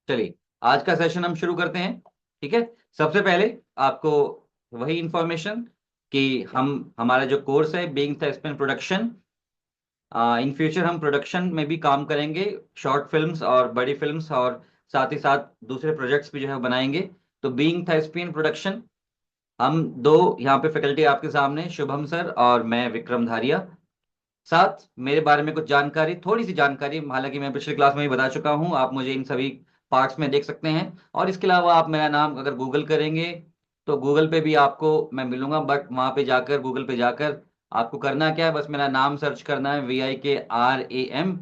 चलिए, आज का सेशन हम शुरू करते हैं। ठीक है। सबसे पहले आपको वही इंफॉर्मेशन कि हमारा जो कोर्स है being thespian production, in future हम प्रोडक्शन में भी काम करेंगे, शॉर्ट फिल्म्स और बड़ी फिल्म्स, और साथ ही साथ दूसरे प्रोजेक्ट्स भी जो है बनाएंगे। तो बीइंग thespian प्रोडक्शन, हम दो यहाँ पे फैकल्टी आपके सामने, शुभम सर और मैं विक्रम धारिया। साथ मेरे बारे में कुछ जानकारी, थोड़ी सी जानकारी, हालांकि मैं पिछले क्लास में भी बता चुका हूँ, आप मुझे इन सभी पार्ट्स में देख सकते हैं। और इसके अलावा आप मेरा नाम अगर गूगल करेंगे तो गूगल पे भी आपको मैं मिलूंगा, बट वहां पे जाकर, गूगल पे जाकर आपको करना क्या है, बस मेरा नाम सर्च करना है, VIKRAMDHARIA।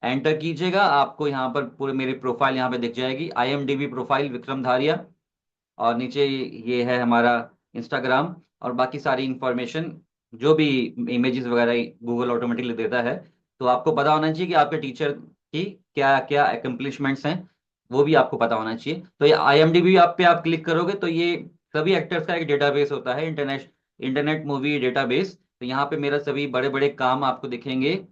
एंटर कीजिएगा, आपको यहाँ पर पूरे मेरी प्रोफाइल यहाँ पे दिख जाएगी, IMDb प्रोफाइल विक्रम धारिया। और नीचे ये है हमारा इंस्टाग्राम, और बाकी सारी इंफॉर्मेशन जो भी इमेजेस वगैरह गूगल ऑटोमेटिकली देता है। तो आपको पता होना चाहिए कि आपके टीचर की क्या क्या अकम्पलिशमेंट्स हैं, वो भी आपको पता होना चाहिए। तो ये IMDb आप पे आप क्लिक करोगे तो ये सभी एक्टर्स का एक डेटाबेस होता है, इंटरनेट मूवी डेटाबेस। तो यहाँ पे मेरा सभी बड़े बड़े काम आपको दिखेंगे,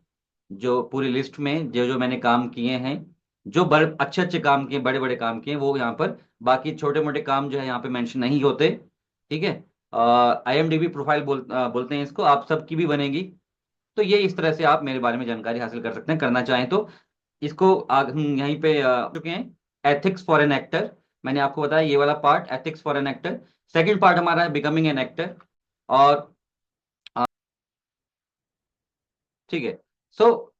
जो पूरी लिस्ट में जो जो मैंने काम किए हैं, जो बड़े अच्छे अच्छे काम किए, बड़े बड़े काम किए, वो यहाँ पर। बाकी छोटे मोटे काम जो है यहाँ पे मेंशन नहीं होते। ठीक है। IMDb प्रोफाइल बोलते हैं इसको, आप सबकी भी बनेगी। तो ये इस तरह से आप मेरे बारे में जानकारी हासिल कर सकते हैं, करना चाहें तो। इसको हम यहीं पे चुके हैं, एथिक्स फॉर एन एक्टर। मैंने आपको बताया ये वाला part, ethics for an actor. Second part हमारा है बिकमिंग एन एक्टर। और ठीक है। सो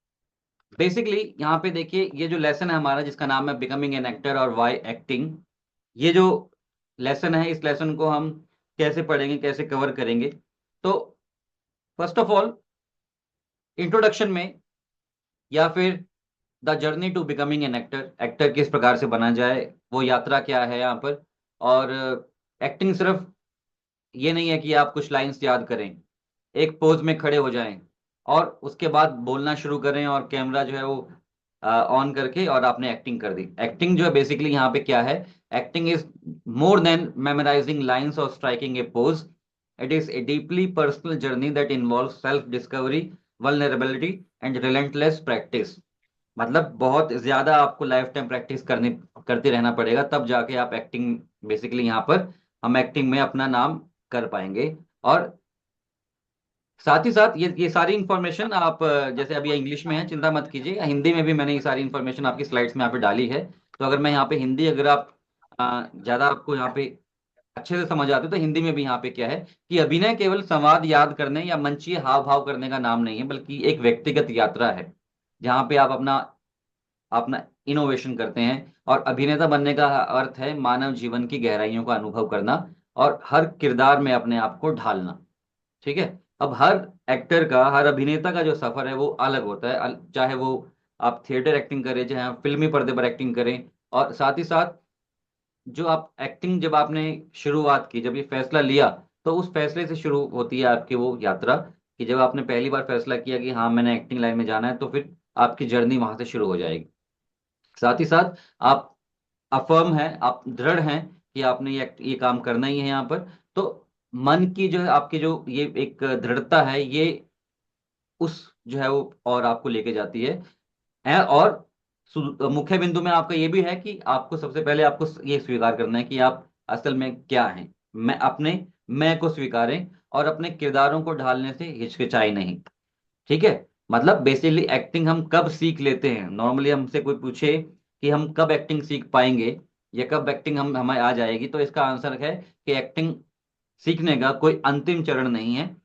बेसिकली यहाँ पे देखिए, ये जो लेसन है हमारा जिसका नाम है बिकमिंग एन एक्टर और वाई एक्टिंग, ये जो लेसन है, इस लेसन को हम कैसे पढ़ेंगे, कैसे कवर करेंगे। तो फर्स्ट ऑफ ऑल, इंट्रोडक्शन में, या फिर the journey to becoming an actor, actor किस प्रकार से बना जाए, वो यात्रा क्या है यहाँ पर। और एक्टिंग सिर्फ ये नहीं है कि आप कुछ लाइंस याद करें, एक पोज में खड़े हो जाएं और उसके बाद बोलना शुरू करें, और कैमरा जो है वो ऑन करके और आपने एक्टिंग कर दी। एक्टिंग जो है बेसिकली यहाँ पे क्या है, acting is more than memorising lines और striking a pose. It is a deeply personal journey that involve self discovery, vulnerability and relentless practice. मतलब बहुत ज्यादा आपको लाइफ टाइम प्रैक्टिस करनी, करते रहना पड़ेगा, तब जाके आप एक्टिंग, बेसिकली यहाँ पर हम एक्टिंग में अपना नाम कर पाएंगे। और साथ ही साथ ये सारी इंफॉर्मेशन आप जैसे अभी इंग्लिश में है, चिंता मत कीजिए, हिंदी में भी मैंने ये सारी इंफॉर्मेशन आपकी स्लाइड्स में यहाँ पे डाली है। तो अगर मैं यहाँ पे हिंदी, अगर आप ज्यादा आपको यहाँ पे अच्छे से समझ आते हो, तो हिंदी में भी यहाँ पे क्या है कि अभिनय केवल संवाद याद करने या मंचीय हाव भाव करने का नाम नहीं है, बल्कि एक व्यक्तिगत यात्रा है, जहाँ पे आप अपना अपना इनोवेशन करते हैं। और अभिनेता बनने का अर्थ है मानव जीवन की गहराइयों का अनुभव करना और हर किरदार में अपने आप को ढालना। ठीक है। अब हर एक्टर का, हर अभिनेता का जो सफर है वो अलग होता है, चाहे वो आप थिएटर एक्टिंग करें, चाहे आप फिल्मी पर्दे पर एक्टिंग करें। और साथ ही साथ जो आप एक्टिंग, जब आपने शुरुआत की, जब ये फैसला लिया, तो उस फैसले से शुरू होती है आपकी वो यात्रा, कि जब आपने पहली बार फैसला किया कि हाँ मैंने एक्टिंग लाइन में जाना है, तो फिर आपकी जर्नी वहां से शुरू हो जाएगी। साथ ही साथ आप अफर्म है, आप दृढ़ हैं कि आपने ये काम करना ही है यहाँ पर। तो मन की जो है आपकी, जो ये एक दृढ़ता है, ये उस जो है वो और आपको लेके जाती है। और मुख्य बिंदु में आपका ये भी है कि आपको सबसे पहले आपको ये स्वीकार करना है कि आप असल में क्या हैं। मैं अपने मैं को स्वीकारें और अपने किरदारों को ढालने से हिचकिचाई नहीं। ठीक है। मतलब बेसिकली एक्टिंग हम कब सीख लेते हैं, नॉर्मली हमसे कोई पूछे कि हम कब एक्टिंग सीख पाएंगे या कब एक्टिंग हम हमें आ जाएगी, तो इसका आंसर है कि एक्टिंग सीखने का कोई अंतिम चरण नहीं है।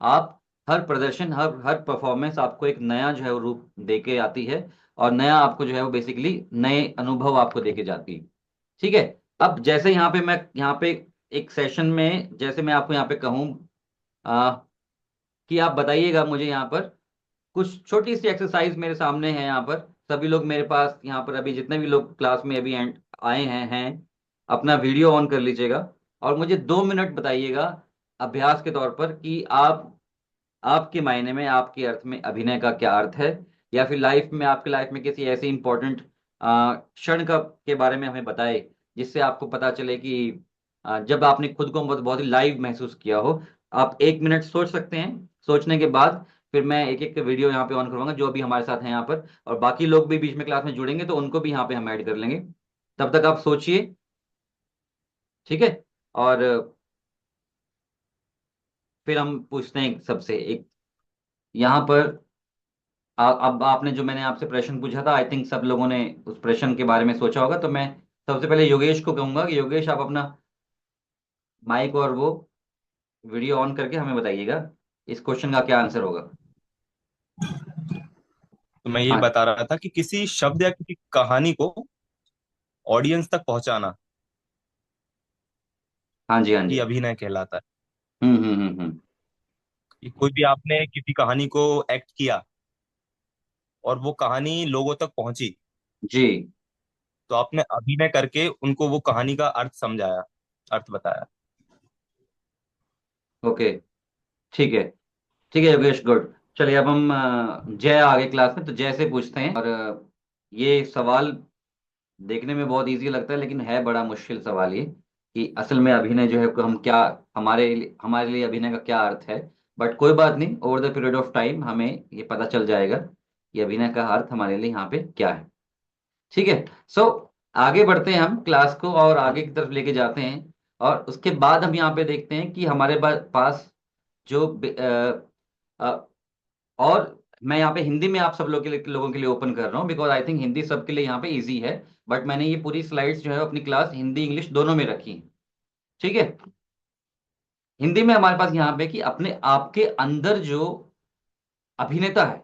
आप हर प्रदर्शन, हर हर परफॉर्मेंस आपको एक नया जो है वो रूप दे के आती है, और नया आपको जो है वो बेसिकली नए अनुभव आपको दे के जाती है। ठीक है। अब जैसे यहाँ पे मैं, यहाँ पे एक सेशन में जैसे मैं आपको यहाँ पे कहूँ कि आप बताइएगा मुझे यहाँ पर कुछ छोटी सी एक्सरसाइज मेरे सामने है यहाँ पर। सभी लोग मेरे पास यहाँ पर, अभी जितने भी लोग क्लास में अभी आए हैं, अपना वीडियो ऑन कर लीजिएगा और मुझे 2 मिनट बताइएगा अभ्यास के तौर पर कि आप, आपके मायने में, आपके अर्थ में अभिनय का क्या अर्थ है। या फिर लाइफ में, आपके लाइफ में किसी ऐसी इंपॉर्टेंट क्षण का के बारे में हमें बताए, जिससे आपको पता चले कि जब आपने खुद को बहुत बहुत ही लाइव महसूस किया हो। आप 1 मिनट सोच सकते हैं, सोचने के बाद फिर मैं एक एक वीडियो यहाँ पे ऑन करवाऊंगा जो भी हमारे साथ हैं यहाँ पर, और बाकी लोग भी बीच में क्लास में जुड़ेंगे तो उनको भी यहाँ पे हम ऐड कर लेंगे। तब तक आप सोचिए, ठीक है। और फिर हम पूछते हैं सबसे एक यहाँ पर। अब आपने जो मैंने आपसे प्रश्न पूछा था, आई थिंक सब लोगों ने उस प्रश्न के बारे में सोचा होगा, तो मैं सबसे पहले योगेश को कहूंगा कि योगेश आप अपना माइक और वो वीडियो ऑन करके हमें बताइएगा इस क्वेश्चन का क्या आंसर होगा। तो मैं यही हाँ बता रहा था कि किसी शब्द या किसी कहानी को ऑडियंस तक पहुंचाना हाँ जी, हाँ ही जी। अभिनय कहलाता है। हम्म। कि कोई भी आपने किसी कहानी को एक्ट किया और वो कहानी लोगों तक पहुंची, जी। तो आपने अभिनय करके उनको वो कहानी का अर्थ समझाया, अर्थ बताया। ओके, ठीक है। ठीक है योगेश, गुड। चलिए अब हम जय आगे क्लास में, तो जय से पूछते हैं। और ये सवाल देखने में बहुत इजी लगता है लेकिन है बड़ा मुश्किल सवाल ये, कि असल में अभिनय जो है को हम क्या, हमारे लिए अभिनय का क्या अर्थ है। बट कोई बात नहीं, over the period of time हमें ये पता चल जाएगा कि अभिनय का अर्थ हमारे लिए यहाँ पे क्या है। ठीक है। सो आगे बढ़ते हैं हम क्लास को और आगे की तरफ लेके जाते हैं। और उसके बाद हम यहाँ पे देखते हैं कि हमारे पास जो और मैं यहाँ पे हिंदी में आप सब लोगों के लिए ओपन कर रहा हूँ, बिकॉज आई थिंक हिंदी सबके लिए यहाँ पे इजी है। बट मैंने ये पूरी स्लाइड्स जो है अपनी क्लास हिंदी इंग्लिश दोनों में रखी है। ठीक है। हिंदी में हमारे पास यहाँ पे कि अपने आपके अंदर जो अभिनेता है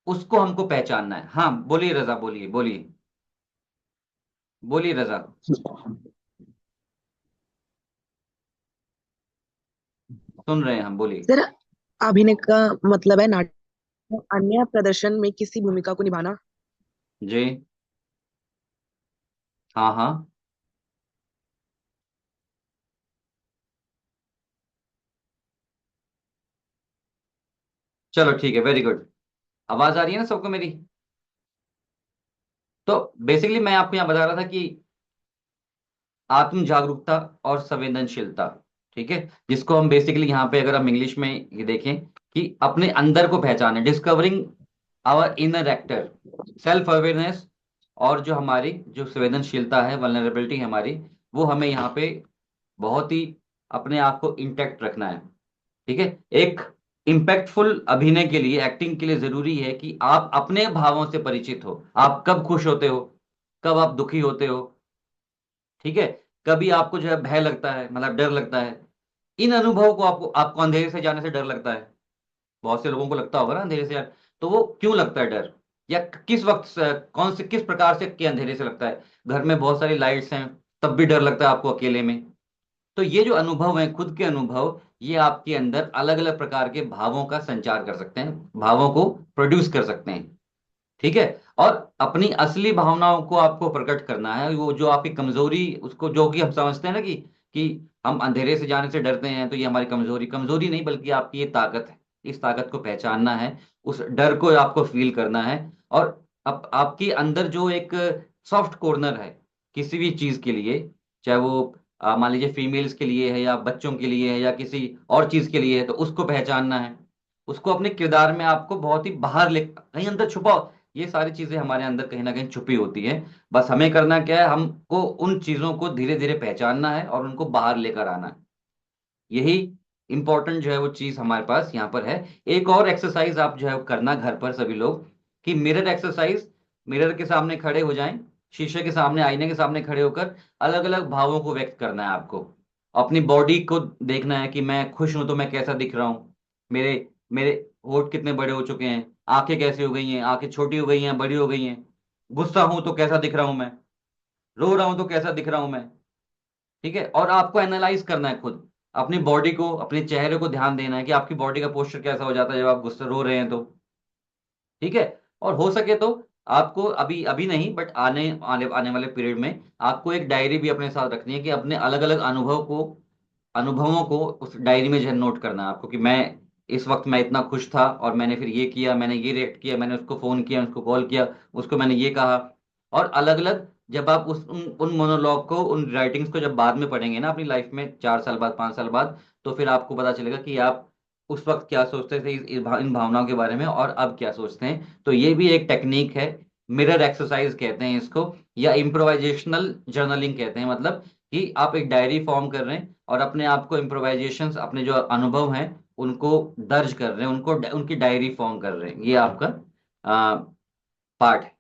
उसको हमको पहचानना है। हाँ बोलिए रजा, बोलिए बोलिए, बोलिए रजा। सुन रहे हैं हम, बोलिए। सर, अभिनय का मतलब है नाटक में अन्य प्रदर्शन में किसी भूमिका को निभाना। जी। हाँ हाँ। चलो ठीक है, वेरी गुड। आवाज आ रही है ना सबको मेरी? तो बेसिकली मैं आपको यहाँ बता रहा था कि आत्म जागरूकता और संवेदनशीलता, ठीक है, जिसको हम बेसिकली यहाँ पे अगर हम इंग्लिश में ये देखें कि अपने अंदर को पहचाने, discovering our inner actor, self awareness. और जो हमारी जो संवेदनशीलता है, वल्नरेबिलिटी हमारी, वो हमें यहाँ पे बहुत ही अपने आप को इंटैक्ट रखना है। ठीक है। एक इम्पैक्टफुल अभिनय के लिए, एक्टिंग के लिए जरूरी है कि आप अपने भावों से परिचित हो। आप कब खुश होते हो, कब आप दुखी होते हो, ठीक है, कभी आपको जो है भय लगता है, मतलब डर लगता है। इन अनुभवों को आपको अंधेरे से जाने से डर लगता है। बहुत से लोगों को लगता होगा ना अंधेरे से यार, तो वो क्यों लगता है डर, या किस वक्त कौन से किस प्रकार से के अंधेरे से लगता है। घर में बहुत सारी लाइट्स हैं तब भी डर लगता है आपको अकेले में। तो ये जो अनुभव है, खुद के अनुभव, ये आपके अंदर अलग अलग प्रकार के भावों का संचार कर सकते हैं, भावों को प्रोड्यूस कर सकते हैं। ठीक है। और अपनी असली भावनाओं को आपको प्रकट करना है, वो जो आपकी कमजोरी, उसको जो कि हम समझते हैं ना कि हम अंधेरे से जाने से डरते हैं तो ये हमारी कमजोरी, कमजोरी नहीं बल्कि आपकी ये ताकत है। इस ताकत को पहचानना है, उस डर को आपको फील करना है। और आपके अंदर जो एक सॉफ्ट कॉर्नर है किसी भी चीज के लिए, चाहे वो मान लीजिए फीमेल्स के लिए है या बच्चों के लिए है या किसी और चीज के लिए है, तो उसको पहचानना है। उसको अपने किरदार में आपको बहुत ही बाहर ले, कहीं अंदर छुपाओ। ये सारी चीजें हमारे अंदर कहीं ना कहीं छुपी होती हैं। बस हमें करना क्या है, हमको उन चीजों को धीरे धीरे पहचानना है और उनको बाहर लेकर आना है। यही इंपॉर्टेंट जो है वो चीज हमारे पास यहाँ पर है। एक और एक्सरसाइज आप जो है करना घर पर सभी लोग, कि मिरर एक्सरसाइज। मिरर के सामने खड़े हो जाएं, शीशे के सामने, आईने के सामने खड़े होकर अलग अलग भावों को व्यक्त करना है आपको। अपनी बॉडी को देखना है कि मैं खुश हूं तो मैं कैसा दिख रहा हूँ, मेरे मेरे होठ कितने बड़े हो चुके हैं, आंखें कैसी हो गई हैं, आंखें छोटी हो गई हैं, बड़ी हो गई हैं, गुस्सा हूं तो कैसा दिख रहा हूं मैं, रो रहा हूं तो कैसा दिख रहा हूं मैं। ठीक है। और आपको एनालाइज करना है खुद, अपनी बॉडी को, अपने चेहरे को ध्यान देना है कि आपकी बॉडी का पोस्चर कैसा हो जाता है जब आप गुस्से रो रहे हैं तो। ठीक है। और हो सके तो आपको अभी अभी नहीं बट आने आने आने वाले पीरियड में आपको एक डायरी भी अपने साथ रखनी है, कि अपने अलग अलग अनुभवों को उस डायरी में जो है नोट करना है आपको, कि मैं इस वक्त मैं इतना खुश था और मैंने फिर ये किया, मैंने ये रिएक्ट किया, मैंने उसको फोन किया, उसको कॉल किया, उसको मैंने ये कहा। और अलग अलग, जब आप उन मोनोलॉग को, उन राइटिंग्स को जब बाद में पढ़ेंगे ना अपनी लाइफ में, 4 साल बाद, 5 साल बाद, तो फिर आपको पता चलेगा कि आप उस वक्त क्या सोचते थे इन भावनाओं के बारे में और अब क्या सोचते हैं। तो ये भी एक टेक्निक है, मिरर एक्सरसाइज कहते हैं इसको, या इम्प्रोवाइजेशनल जर्नलिंग कहते हैं। मतलब कि आप एक डायरी फॉर्म कर रहे हैं और अपने आप को इम्प्रोवाइजेशंस, अपने जो अनुभव हैं उनको दर्ज कर रहे हैं, उनको उनकी डायरी फॉर्म कर रहे हैं। ये आपका पार्ट है।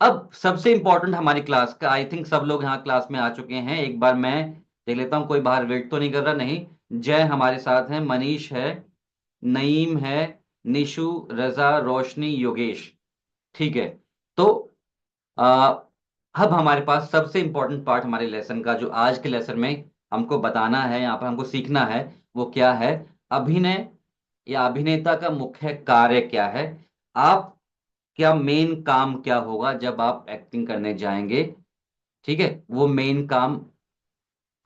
अब सबसे इंपॉर्टेंट हमारी क्लास का, आई थिंक सब लोग यहाँ क्लास में आ चुके हैं। एक बार मैं देख लेता हूँ, कोई बाहर वेट तो नहीं कर रहा। नहीं, जय हमारे साथ है, मनीष है, नईम है, निशु, रजा, रोशनी, योगेश। ठीक है। तो आ, अब हमारे पास सबसे इंपॉर्टेंट पार्ट हमारे लेसन का, जो आज के लेसन में हमको बताना है, यहाँ पर हमको सीखना है, वो क्या है? अभिनय या अभिनेता का मुख्य कार्य क्या है। आप क्या मेन काम क्या होगा जब आप एक्टिंग करने जाएंगे? ठीक है, वो मेन काम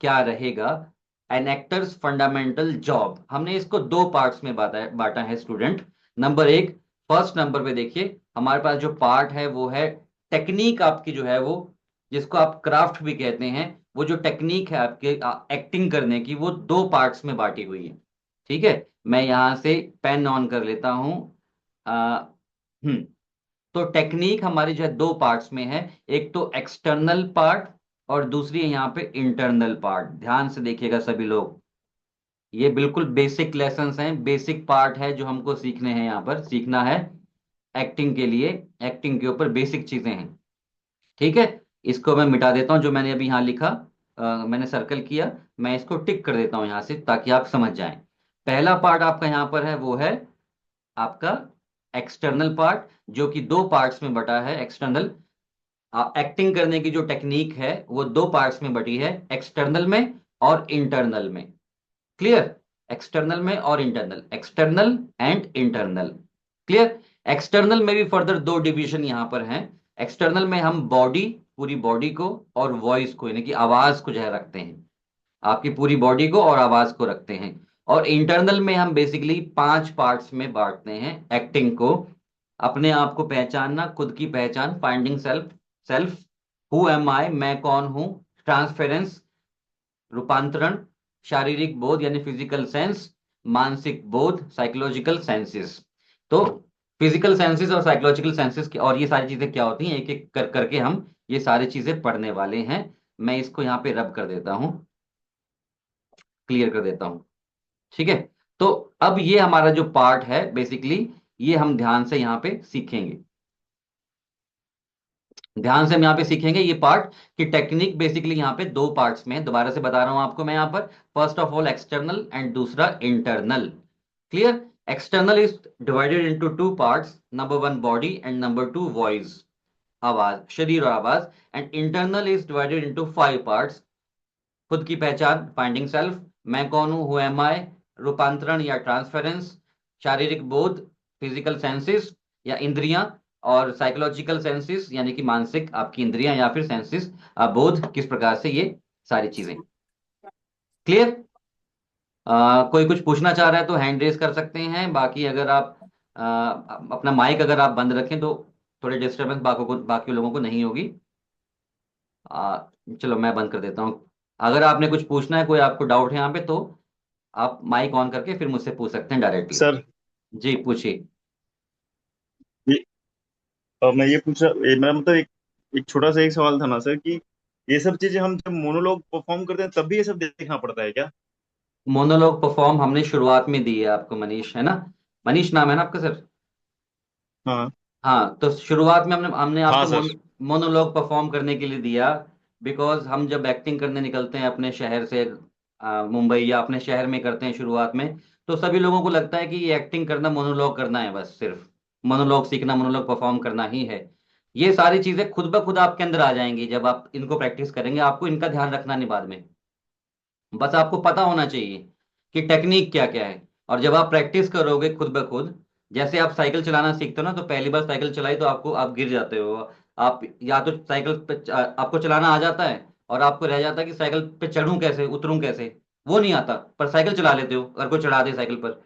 क्या रहेगा? An actor's fundamental job. हमने इसको दो पार्ट्स में बांटा है स्टूडेंट। नंबर एक, फर्स्ट नंबर पे देखिए हमारे पास जो पार्ट है वो है टेक्निक आपकी, जो है वो जिसको आप क्राफ्ट भी कहते हैं। वो जो टेक्निक है आपके एक्टिंग करने की, वो दो पार्ट्स में बांटी हुई है। ठीक है, मैं यहां से पेन ऑन कर लेता हूं। हम्म तो टेक्निक हमारी जो है दो पार्ट्स में है। एक तो एक्सटर्नल पार्ट और दूसरी है यहाँ पे इंटरनल पार्ट। ध्यान से देखिएगा सभी लोग, ये बिल्कुल बेसिक लेसन्स हैं, बेसिक पार्ट है जो हमको सीखने हैं, यहाँ पर सीखना है एक्टिंग के लिए। एक्टिंग के ऊपर बेसिक चीजें हैं। ठीक है, इसको मैं मिटा देता हूँ, जो मैंने अभी यहाँ लिखा, मैंने सर्कल किया, मैं इसको टिक कर देता हूँ यहाँ से ताकि आप समझ जाएं। पहला पार्ट आपका यहाँ पर है, वो है आपका एक्सटर्नल पार्ट, जो कि दो पार्ट्स में बटा है। एक्सटर्नल एक्टिंग करने की जो टेक्निक है वो दो पार्ट्स में बटी है, एक्सटर्नल में और इंटरनल में। क्लियर? एक्सटर्नल में और internal, external and internal. Clear? External में भी फर्दर दो डिवीजन यहां पर हैं। एक्सटर्नल में हम बॉडी, पूरी बॉडी को, और वॉइस को, यानी कि आवाज को जो है रखते हैं, आपकी पूरी बॉडी को और आवाज को रखते हैं। और इंटरनल में हम बेसिकली पांच पार्ट्स में बांटते हैं एक्टिंग को। अपने आप को पहचानना, खुद की पहचान, finding self, self, who am I, मैं कौन हूं, ट्रांसफेरेंस, रूपांतरण, शारीरिक बोध यानी फिजिकल सेंस, मानसिक बोध, साइकोलॉजिकल सेंसेस। तो फिजिकल सेंसेस और साइकोलॉजिकल सेंसेस की, और ये सारी चीजें क्या होती हैं, एक एक करके हम ये सारी चीजें पढ़ने वाले हैं। मैं इसको यहाँ पे रब कर देता हूँ, क्लियर कर देता हूँ। ठीक है, तो अब ये हमारा जो पार्ट है बेसिकली, ये हम ध्यान से यहाँ पे सीखेंगे। ध्यान से हम यहाँ पे सीखेंगे ये पार्ट, कि टेक्निक बेसिकली यहाँ पे दो पार्ट्स में है। दोबारा से बता रहा हूं आपको मैं यहाँ पर, first of all external and दूसरा internal. Clear? External is divided into two parts, number one body and number two voice, आवाज, शरीर और आवाज। And internal is divided into five parts, खुद की पहचान, फाइंडिंग सेल्फ, मैं कौन हूं, हु एम आई, रूपांतरण या ट्रांसफरेंस, शारीरिक बोध, फिजिकल सेंसेस या इंद्रियां, और साइकोलॉजिकल सेंसेस यानी कि मानसिक आपकी इंद्रियां या फिर सेंसेस, बोध किस प्रकार से, ये सारी चीजें। क्लियर? कोई कुछ पूछना चाह रहा है तो हैंड रेज कर सकते हैं। बाकी अगर आप अपना माइक अगर आप बंद रखें तो थोड़ी डिस्टरबेंस बाकी लोगों को नहीं होगी। आ, चलो मैं बंद कर देता हूँ। अगर आपने कुछ पूछना है, कोई आपको डाउट है यहाँ पे, तो आप माइक ऑन करके फिर मुझसे पूछ सकते हैं डायरेक्टली। सर जी पूछिए। ये मैं ये पूछ रहा मेरा मतलब एक छोटा सा एक सवाल था ना सर, कि ये सब चीजें हम जब मोनोलॉग परफॉर्म करते हैं तब भी ये सब देखना पड़ता है क्या? मोनोलॉग परफॉर्म हमने शुरुआत में दी है आपको, मनीष है ना? मनीष नाम है ना आपका सर? हाँ। हाँ, तो शुरुआत में हमने हमने हाँ आपको सर। मोनोलॉग परफॉर्म करने के लिए दिया। बिकॉज हम जब एक्टिंग करने निकलते हैं अपने शहर से, मुंबई या अपने शहर में करते हैं शुरुआत में, तो सभी लोगों को लगता है कि ये एक्टिंग करना, मोनोलॉग करना है, बस सिर्फ मोनोलॉग सीखना, मोनोलॉग परफॉर्म करना ही है। ये सारी चीजें खुद ब खुद आपके अंदर आ जाएंगी जब आप इनको प्रैक्टिस करेंगे। आपको इनका ध्यान रखना नहीं बाद में, बस आपको पता होना चाहिए कि टेक्निक क्या क्या है। और जब आप प्रैक्टिस करोगे खुद ब खुद, जैसे आप साइकिल चलाना सीखते हो ना, तो पहली बार साइकिल चलाई तो आपको, आप गिर जाते हो। आप या तो साइकिल पे आपको चलाना आ जाता है और आपको रह जाता है कि साइकिल पे चढ़ूं कैसे, उतरूं कैसे, वो नहीं आता, पर साइकिल चला लेते हो अगर कोई चढ़ा दे साइकिल पर।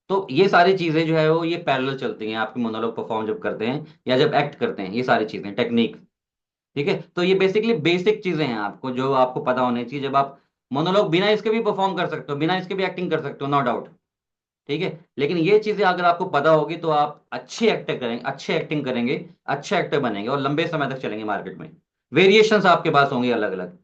तो ये सारी चीजें जो है वो ये पैरेलल चलती हैं आपकी मोनोलॉग परफॉर्म जब करते हैं या जब एक्ट करते हैं, ये सारी चीजें टेक्निक। ठीक है, तो ये बेसिकली बेसिक चीजें हैं आपको, जो आपको पता होनी चाहिए। जब आप मोनोलॉग बिना इसके भी परफॉर्म कर सकते हो, बिना इसके भी एक्टिंग कर सकते हो, नो डाउट। ठीक है। लेकिन ये चीजें अगर आपको पता होगी तो आप अच्छी एक्टर करेंगे, अच्छे एक्टिंग करेंगे, अच्छे एक्टर बनेंगे और लंबे समय तक चलेंगे मार्केट में। वेरिएशंस आपके पास होंगे अलग अलग,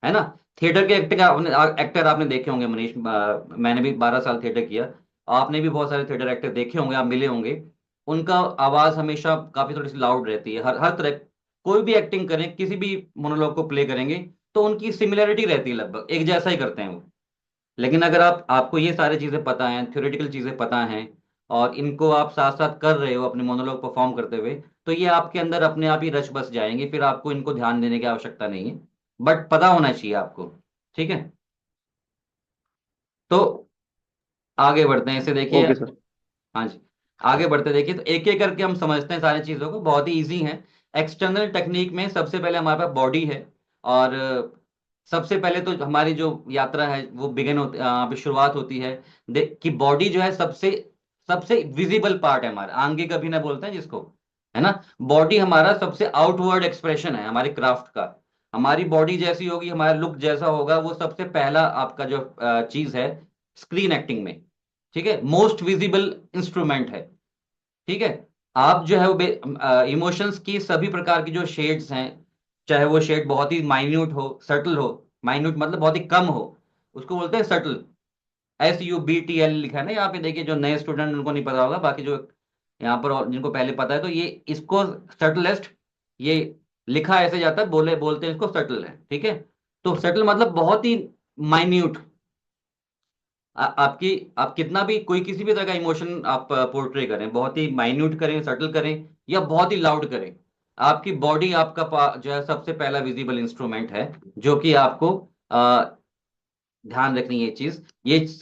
है ना। थिएटर के एक्टर आपने देखे होंगे मनीष, मैंने भी 12 साल थिएटर किया। आपने भी बहुत सारे थिएटर एक्टर देखे होंगे, आप मिले होंगे। उनका आवाज हमेशा काफी थोड़ी सी लाउड रहती है, हर हर तरह। कोई भी एक्टिंग करें, किसी भी मोनोलॉग को प्ले करेंगे तो उनकी सिमिलरिटी रहती है, लगभग एक जैसा ही करते हैं वो। लेकिन अगर आपको ये सारी चीजें पता हैं, थ्योरेटिकल चीजें पता हैं, और इनको आप साथ साथ कर रहे हो अपने मोनोलॉग परफॉर्म करते हुए, तो ये आपके अंदर अपने आप ही रच बस जाएंगे, फिर आपको इनको ध्यान देने की आवश्यकता नहीं है। बट पता होना चाहिए आपको। ठीक है। तो आगे बढ़ते हैं, इसे देखिए। Okay sir. हाँ जी। आगे बढ़ते देखिए, तो एक एक करके हम समझते हैं सारी चीजों को, बहुत ही इजी है। एक्सटर्नल टेक्निक में सबसे पहले हमारे पास बॉडी है। और सबसे पहले तो हमारी जो यात्रा है वो बिगिन होती, अभी शुरुआत होती है। देख कि बॉडी जो है सबसे सबसे विजिबल पार्ट है हमारा, आंगे कभी ना बोलते हैं जिसको, है ना। बॉडी हमारा सबसे आउटवर्ड एक्सप्रेशन है हमारे क्राफ्ट का। हमारी बॉडी जैसी होगी, हमारा लुक जैसा होगा, वो सबसे पहला आपका जो चीज है स्क्रीन एक्टिंग में। ठीक है, मोस्ट विजिबल इंस्ट्रूमेंट है। ठीक है। आप जो है वो इमोशंस की सभी प्रकार की जो शेड्स हैं, चाहे वो शेड बहुत ही माइन्यूट हो, सटल हो। माइन्यूट मतलब बहुत ही कम हो, उसको बोलते हैं सटल। SUBTL लिखा है ना यहाँ पे, देखिए जो नए स्टूडेंट उनको नहीं पता होगा, बाकी जो यहाँ पर और जिनको पहले पता है, तो ये इसको सटलेस्ट, ये लिखा ऐसे जाता है, बोलते हैं इसको सटल है। ठीक है। तो सटल मतलब बहुत ही माइन्यूट। आपकी आप कितना भी कोई किसी भी तरह का इमोशन आप पोर्ट्रे करें, बहुत ही माइन्यूट करें, सटल करें, या बहुत ही लाउड करें, आपकी बॉडी आपका जो है सबसे पहला विजिबल इंस्ट्रूमेंट है, जो कि आपको ध्यान रखनी है ये चीज।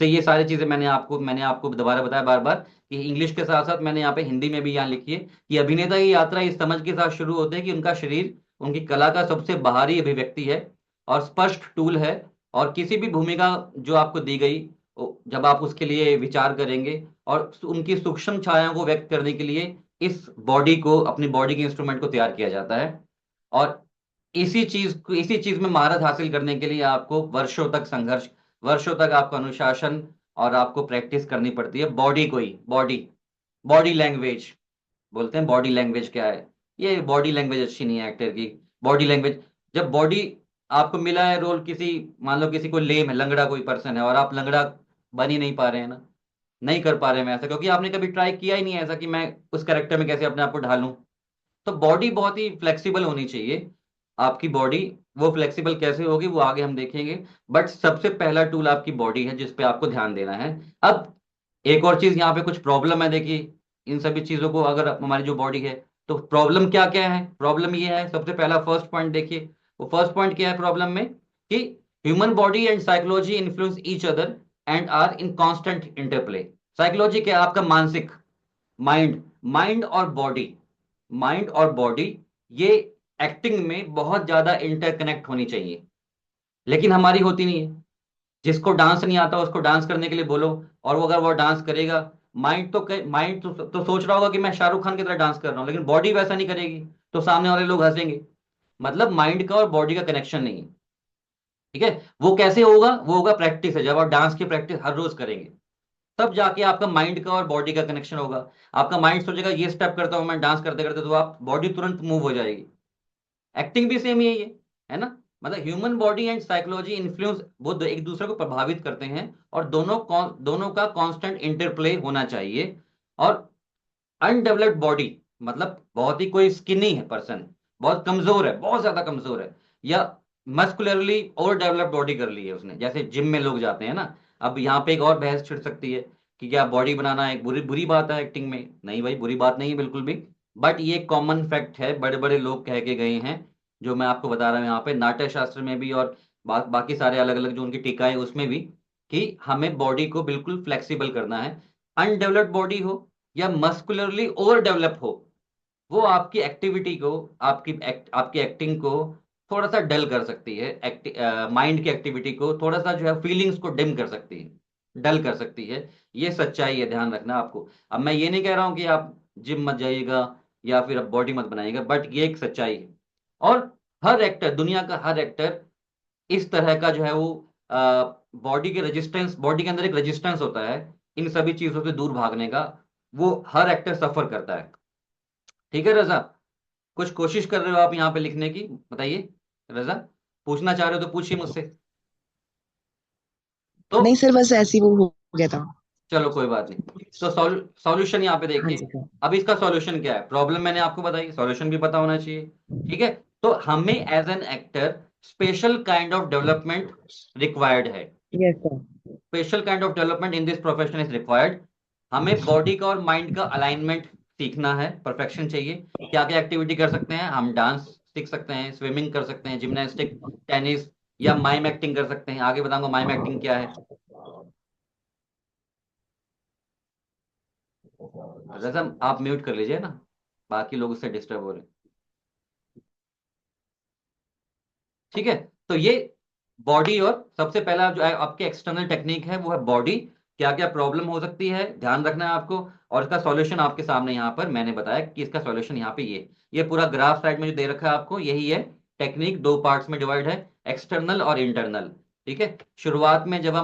ये सारी चीजें मैंने आपको दोबारा बताया बार बार, कि इंग्लिश के साथ साथ मैंने यहाँ पे हिंदी में भी यहाँ लिखी है, कि अभिनेता की यात्रा इस समझ के साथ शुरू होते है कि उनका शरीर उनकी कला का सबसे बाहरी अभिव्यक्ति है और स्पष्ट टूल है। और किसी भी भूमिका जो आपको दी गई, जब आप उसके लिए विचार करेंगे और उनकी सूक्ष्म छायाओं को व्यक्त करने के लिए इस बॉडी को, अपनी बॉडी के इंस्ट्रूमेंट को तैयार किया जाता है। और इसी चीज में महारत हासिल करने के लिए आपको वर्षों तक संघर्ष, वर्षों तक आपको अनुशासन और आपको प्रैक्टिस करनी पड़ती है बॉडी को ही। बॉडी बॉडी लैंग्वेज बोलते हैं। बॉडी लैंग्वेज क्या है? ये बॉडी लैंग्वेज अच्छी नहीं है एक्टर की। बॉडी लैंग्वेज, जब बॉडी आपको मिला है रोल, किसी मान लो किसी को लेम है, लंगड़ा कोई पर्सन है, और आप लंगड़ा बन ही नहीं पा रहे हैं ना, नहीं कर पा रहे हैं मैं ऐसा, क्योंकि आपने कभी ट्राई किया ही नहीं है ऐसा कि मैं उस कैरेक्टर में कैसे अपने आप को ढालूं। तो बॉडी बहुत ही फ्लेक्सिबल होनी चाहिए आपकी बॉडी। वो फ्लेक्सिबल कैसे होगी वो आगे हम देखेंगे। बट सबसे पहला टूल आपकी बॉडी है, जिस पे आपको ध्यान देना है। अब एक और चीज यहाँ पे कुछ प्रॉब्लम है, देखिए इन सभी चीजों को, अगर हमारी जो बॉडी है, तो प्रॉब्लम क्या क्या है? प्रॉब्लम ये है, सबसे पहला फर्स्ट पॉइंट देखिए। वो फर्स्ट पॉइंट क्या है प्रॉब्लम में? कि human body and psychology influence each other and are in constant interplay. Psychology क्या है? आपका मानसिक, माइंड, माइंड और बॉडी ये एक्टिंग में बहुत ज्यादा इंटरकनेक्ट होनी चाहिए, लेकिन हमारी होती नहीं है। जिसको डांस नहीं आता उसको डांस करने के लिए बोलो, और वो अगर वो डांस करेगा, माइंड तो सोच रहा होगा कि मैं शाहरुख खान की तरह डांस कर रहा हूँ, लेकिन बॉडी वैसा नहीं करेगी, तो सामने वाले लोग हंसेंगे। मतलब माइंड का और बॉडी का कनेक्शन नहीं है। ठीक है। वो कैसे होगा? वो होगा प्रैक्टिस है, जब आप डांस की प्रैक्टिस हर रोज करेंगे, तब जाके आपका माइंड का और बॉडी का कनेक्शन होगा। आपका माइंड सोचेगा ये स्टेप करता हूं मैं डांस करते करते, तो आप बॉडी तुरंत मूव हो जाएगी। एक्टिंग भी सेम यही है ना। मतलब human body and psychology influence, वो एक दूसरे को प्रभावित करते हैं, और दोनों का कांस्टेंट इंटरप्ले होना चाहिए। और अनडेवलप्ड बॉडी मतलब बहुत ही कोई स्किनी है पर्सन, बहुत कमजोर है, बहुत ज्यादा कमजोर है, या मस्कुलरली ओवर डेवलप्ड बॉडी कर ली है उसने, जैसे जिम में लोग जाते हैं ना। अब यहाँ पे एक और बहस छिड़ सकती है कि क्या बॉडी बनाना एक बुरी बुरी बात है एक्टिंग में? नहीं भाई, बुरी बात नहीं है बिल्कुल भी। बट ये कॉमन फैक्ट है, बड़े बड़े लोग कह के गए हैं, जो मैं आपको बता रहा हूँ यहाँ पे, नाट्य शास्त्र में भी, और बाकी सारे अलग अलग जो उनकी टीका है उसमें भी, कि हमें बॉडी को बिल्कुल फ्लेक्सिबल करना है। अनडेवलप्ड बॉडी हो या मस्कुलरली ओवर डेवलप हो, वो आपकी एक्टिविटी को, आपकी एक्टिंग को थोड़ा सा डल कर सकती है। माइंड की एक्टिविटी को थोड़ा सा जो है फीलिंग्स को डिम कर सकती है, डल कर सकती है। ये सच्चाई है, ध्यान रखना आपको। अब मैं ये नहीं कह रहा हूं कि आप जिम मत जाइएगा या फिर आप बॉडी मत बनाइएगा, बट ये एक सच्चाई है। और हर एक्टर, दुनिया का हर एक्टर इस तरह का जो है वो बॉडी के अंदर एक रेजिस्टेंस होता है, इन सभी चीजों से दूर भागने का वो हर एक्टर सफर करता है। ठीक है रजा, कुछ कोशिश कर रहे हो आप यहाँ पे लिखने की, बताइए रजा, पूछना चाह रहे हो तो पूछिए मुझसे। तो नहीं सर, बस ऐसे ही वो हो गया था। चलो कोई बात नहीं। तो सॉल्यूशन यहाँ पे हाँ देखिए। जी सर। अब इसका सॉल्यूशन क्या है, प्रॉब्लम मैंने आपको बताई, सॉल्यूशन भी पता होना चाहिए। ठीक है, तो हमें as an actor special kind of development required है। Yes sir. Special kind of development in this profession is required. हमें बॉडी का और माइंड का अलाइनमेंट सीखना है, परफेक्शन चाहिए। क्या क्या एक्टिविटी कर सकते हैं हम, डांस सीख सकते हैं, स्विमिंग कर सकते हैं, जिम्नास्टिक, टेनिस, या माइम एक्टिंग कर सकते हैं। आगे बताऊंगा माइम एक्टिंग क्या है। रज़ा आप म्यूट कर लीजिए ना, बाकी लोग उससे डिस्टर्ब हो रहे हैं। ठीक है, तो ये बॉडी, और सबसे पहला जो आपके एक्सटर्नल टेक्निक है वो है बॉडी। क्या क्या प्रॉब्लम हो सकती है ध्यान रखना है आपको, और इसका सॉल्यूशन आपके सामने यहाँ पर मैंने बताया कि इसका सॉल्यूशन यहाँ पे ये पूरा ग्राफ साइड में जो दे रखा है आपको, यही है। टेक्निक दो पार्ट्स में डिवाइड है, एक्सटर्नल और इंटरनल। ठीक है, शुरुआत में जब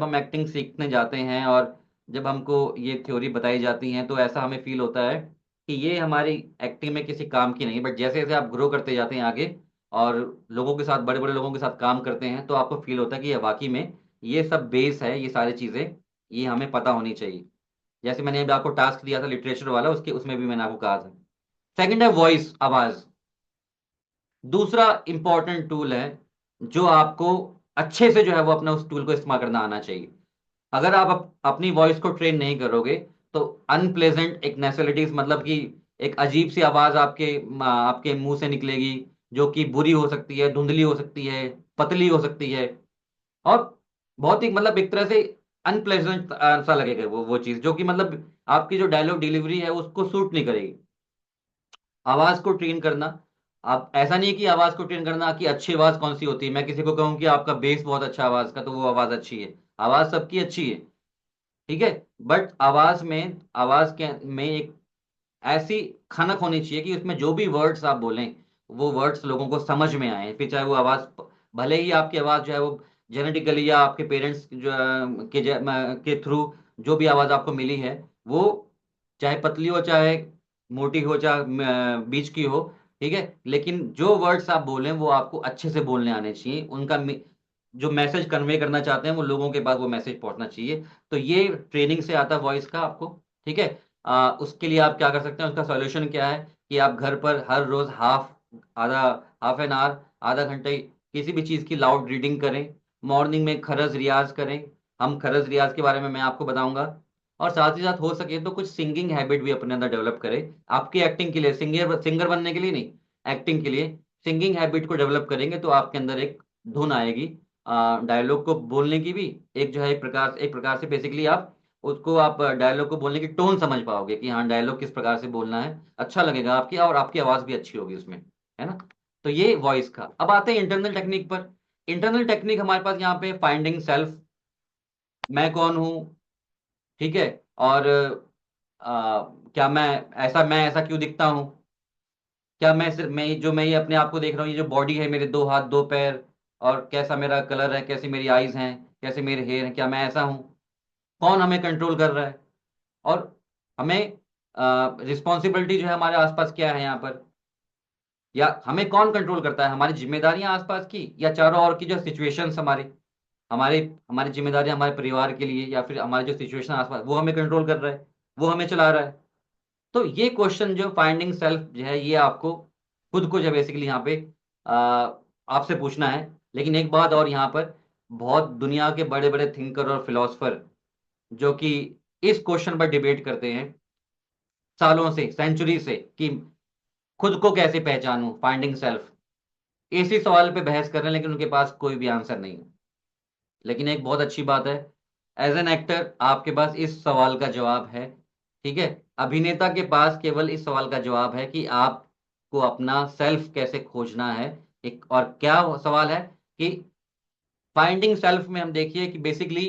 हम एक्टिंग सीखने जाते हैं और जब हमको ये थ्योरी बताई जाती है तो ऐसा हमें फील होता है कि ये हमारी एक्टिंग में किसी काम की नहीं, बट जैसे जैसे आप ग्रो करते जाते हैं आगे और लोगों के साथ, बड़े बड़े लोगों के साथ काम करते हैं, तो आपको फील होता है कि ये वाकई में ये सब बेस है, ये सारी चीजें ये हमें पता होनी चाहिए। जैसे मैंने अभी आपको टास्क दिया था लिटरेचर वाला, उसके उसमें भी मैंने आपको कहा था। सेकंड है वॉइस, आवाज। दूसरा इंपॉर्टेंट टूल है जो आपको अच्छे से जो है वो अपना उस टूल को इस्तेमाल करना आना चाहिए। अगर आप अपनी वॉइस को ट्रेन नहीं करोगे तो अनप्लेजेंट एक नेचुरलिटीज, मतलब कि एक अजीब सी आवाज आपके मुंह से निकलेगी, जो कि बुरी हो सकती है, धुंधली हो सकती है, पतली हो सकती है, और बहुत ही मतलब एक तरह से अनप्लेजेंट सा लगेगा वो चीज, जो कि मतलब आपकी जो डायलॉग डिलीवरी है उसको सूट नहीं करेगी। आवाज को ट्रेन करना, आप ऐसा नहीं है कि आवाज को ट्रेन करना कि अच्छी आवाज कौन सी होती है, मैं किसी को कहूँ कि आपका बेस बहुत अच्छा आवाज का, तो वो आवाज अच्छी है। आवाज सबकी अच्छी है, ठीक है, बट आवाज के में एक ऐसी खनक होनी चाहिए कि उसमें जो भी वर्ड्स आप बोलें वो वर्ड्स लोगों को समझ में आए, फिर चाहे वो आवाज, भले ही आपकी आवाज जो है वो जेनेटिकली या आपके पेरेंट्स जो के थ्रू जो भी आवाज आपको मिली है वो चाहे पतली हो, चाहे मोटी हो, चाहे बीच की हो, ठीक है, लेकिन जो वर्ड्स आप बोलें वो आपको अच्छे से बोलने आने चाहिए, उनका जो मैसेज कन्वे करना चाहते हैं वो लोगों के पास वो मैसेज पहुंचना चाहिए। तो ये ट्रेनिंग से आता है वॉइस का आपको। ठीक है, उसके लिए आप क्या कर सकते हैं, उसका सॉल्यूशन क्या है कि आप घर पर हर रोज आधा हाफ एन आवर, आधा घंटे किसी भी चीज की लाउड रीडिंग करें। मॉर्निंग में खरज रियाज करें, हम खरज रियाज के बारे में मैं आपको बताऊंगा। और साथ ही साथ हो सके तो कुछ सिंगिंग हैबिट भी अपने अंदर डेवलप करें, आपकी एक्टिंग के लिए, सिंगर सिंगर बनने के लिए नहीं, एक्टिंग के लिए सिंगिंग हैबिट को डेवलप करेंगे तो आपके अंदर एक धुन आएगी डायलॉग को बोलने की भी। एक जो है एक प्रकार से बेसिकली आप डायलॉग को बोलने की टोन समझ पाओगे कि हाँ डायलॉग किस प्रकार से बोलना है, अच्छा लगेगा आपकी, और आपकी आवाज भी अच्छी होगी उसमें, है ना। तो ये वॉइस का। अब आते हैं इंटरनल टेक्निक पर। इंटरनल टेक्निक हमारे पास यहाँ पे फाइंडिंग सेल्फ, मैं कौन हूँ, ठीक है, और क्या मैं ऐसा क्यों दिखता हूँ, क्या मैं सिर्फ मैं ये अपने आप को देख रहा हूँ, ये जो बॉडी है, मेरे दो हाथ दो पैर, और कैसा मेरा कलर है, कैसी मेरी आईज हैं, कैसे मेरे हेयर हैं, क्या मैं ऐसा हूँ, कौन हमें कंट्रोल कर रहा है, और हमें रिस्पॉन्सिबिलिटी जो है हमारे आसपास क्या है यहाँ पर, या हमें कौन कंट्रोल करता है, हमारी जिम्मेदारियां आसपास की या चारों ओर की जो सिचुएशंस हमारे हमारी जिम्मेदारियां हमारे परिवार के लिए, या फिर हमारे जो सिचुएशन आसपास वो हमें कंट्रोल कर रहा है, वो हमें चला रहा है। तो ये क्वेश्चन जो फाइंडिंग सेल्फ जो है ये आपको खुद को जो बेसिकली यहाँ पे आ, आपसे पूछना है। लेकिन एक बात और यहाँ पर, बहुत दुनिया के बड़े बड़े थिंकर और फिलोसफर जो कि इस क्वेश्चन पर डिबेट करते हैं सालों से, सेंचुरी से, कि खुद को कैसे पहचानूं, फाइंडिंग सेल्फ, इसी सवाल पे बहस कर रहे हैं, लेकिन उनके पास कोई भी आंसर नहीं है। लेकिन एक बहुत अच्छी बात है, एज एन एक्टर आपके पास इस सवाल का जवाब है। ठीक है, अभिनेता के पास केवल इस सवाल का जवाब है कि आपको अपना सेल्फ कैसे खोजना है। एक और क्या सवाल है कि फाइंडिंग सेल्फ में हम देखिए कि बेसिकली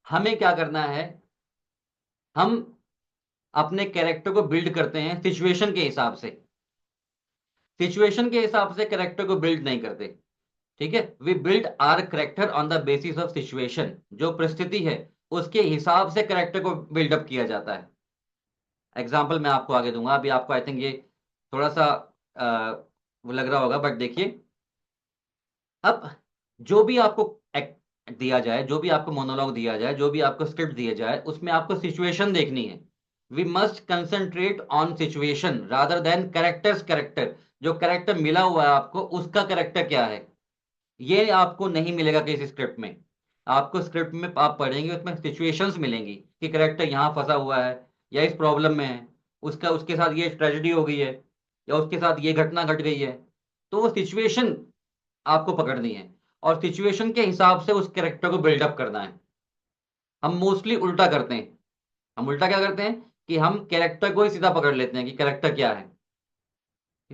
हमें क्या करना है, हम अपने कैरेक्टर को बिल्ड करते हैं सिचुएशन के हिसाब से, सिचुएशन के हिसाब से कैरेक्टर को बिल्ड नहीं करते। ठीक है, we build our character on the basis of situation, जो परिस्थिति है उसके हिसाब से कैरेक्टर को बिल्डअप किया जाता है। एग्जाम्पल मैं आपको आगे दूंगा, अभी आपको आई थिंक ये थोड़ा सा वो लग रहा होगा, बट देखिए अब जो भी आपको एक्ट दिया जाए, जो भी आपको मोनोलॉग दिया जाए, जो भी आपको स्क्रिप्ट दिया जाए, उसमें आपको सिचुएशन देखनी है। We must concentrate on situation rather than character. जो कैरेक्टर मिला हुआ है आपको, उसका कैरेक्टर क्या है, ये आपको नहीं मिलेगा किसी स्क्रिप्ट में। आपको स्क्रिप्ट में आप पढ़ेंगे, उसमें सिचुएशंस मिलेंगी कि कैरेक्टर यहाँ फंसा हुआ है या इस प्रॉब्लम में है, उसका उसके साथ ये ट्रेजेडी हो गई है या उसके साथ ये घटना घट गई है। तो वो सिचुएशन आपको पकड़नी है और सिचुएशन के हिसाब से उस कैरेक्टर को बिल्डअप करना है। हम मोस्टली उल्टा करते हैं। हम उल्टा क्या करते हैं कि हम कैरेक्टर को ही सीधा पकड़ लेते हैं कि कैरेक्टर क्या है।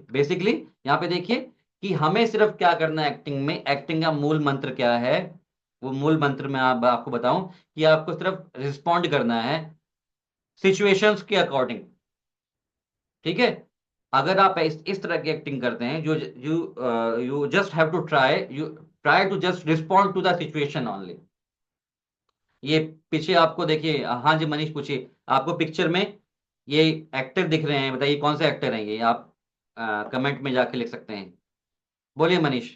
बेसिकली यहाँ पे देखिए कि हमें सिर्फ क्या करना है एक्टिंग में, एक्टिंग का मूल मंत्र क्या है। वो मूल मंत्र मैं आपको बताऊं कि आपको सिर्फ रिस्पॉन्ड करना है सिचुएशंस के अकॉर्डिंग। ठीक है, अगर आप इस तरह की एक्टिंग करते हैं, जो you just have to try to just respond to the situation only. ये पीछे आपको देखिए, हाँ जी मनीष पूछिए, आपको पिक्चर में ये एक्टर दिख रहे हैं, बताइए कौन से एक्टर हैं ये, आप कमेंट में जाके लिख सकते हैं। बोलिए मनीष।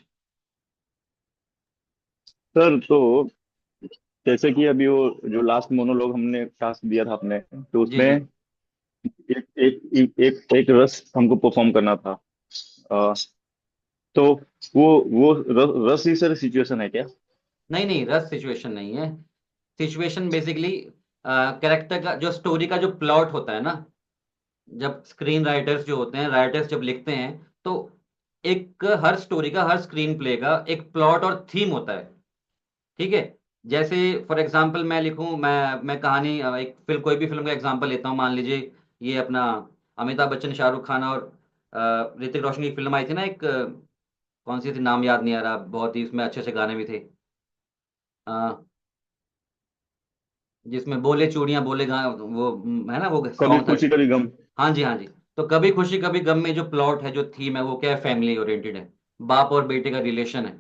सर तो जैसे कि अभी वो जो लास्ट मोनोलॉग हमने टास्क दिया था आपने, तो जी उसमें जी। एक एक रस हमको परफॉर्म करना था। अ, तो वो रस ही सर सिचुएशन है क्या? नहीं नहीं, रस सिचुएशन नहीं है। सिचुएशन बेसिकली कैरेक्टर का जो स्टोरी का जो प्लॉट होता है ना, जब स्क्रीन राइटर्स जो होते हैं, राइटर्स जब लिखते हैं, तो एक हर स्टोरी का, हर स्क्रीन प्ले का एक प्लॉट और थीम होता है। ठीक है, जैसे फॉर एग्जांपल मैं लिखूं, मैं कहानी एक फिल्म, कोई भी फिल्म का एग्जांपल लेता हूं, मान लीजिए ये अपना अमिताभ बच्चन, शाहरुख खान और ऋतिक रोशन की फिल्म आई थी ना एक, कौन सी थी नाम याद नहीं आ रहा, बहुत ही इसमें अच्छे अच्छे गाने भी थे, जिसमें बोले चूड़ियां बोले वो है ना, वो कभी सॉन्ग था। खुशी कभी गम। हाँ जी हाँ जी। तो कभी खुशी कभी गम में जो प्लॉट है, जो थीम है, वो क्या है, फैमिली ओरिएंटेड है। बाप और बेटे का रिलेशन है।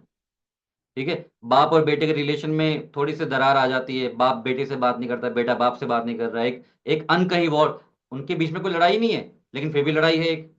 ठीक है, बाप और बेटे के रिलेशन में थोड़ी सी दरार आ जाती है, बाप बेटे से बात नहीं करता, बेटा बाप से बात नहीं कर रहा है, एक एक अनकही वॉर, उनके बीच में कोई लड़ाई नहीं है लेकिन फिर भी लड़ाई है एक,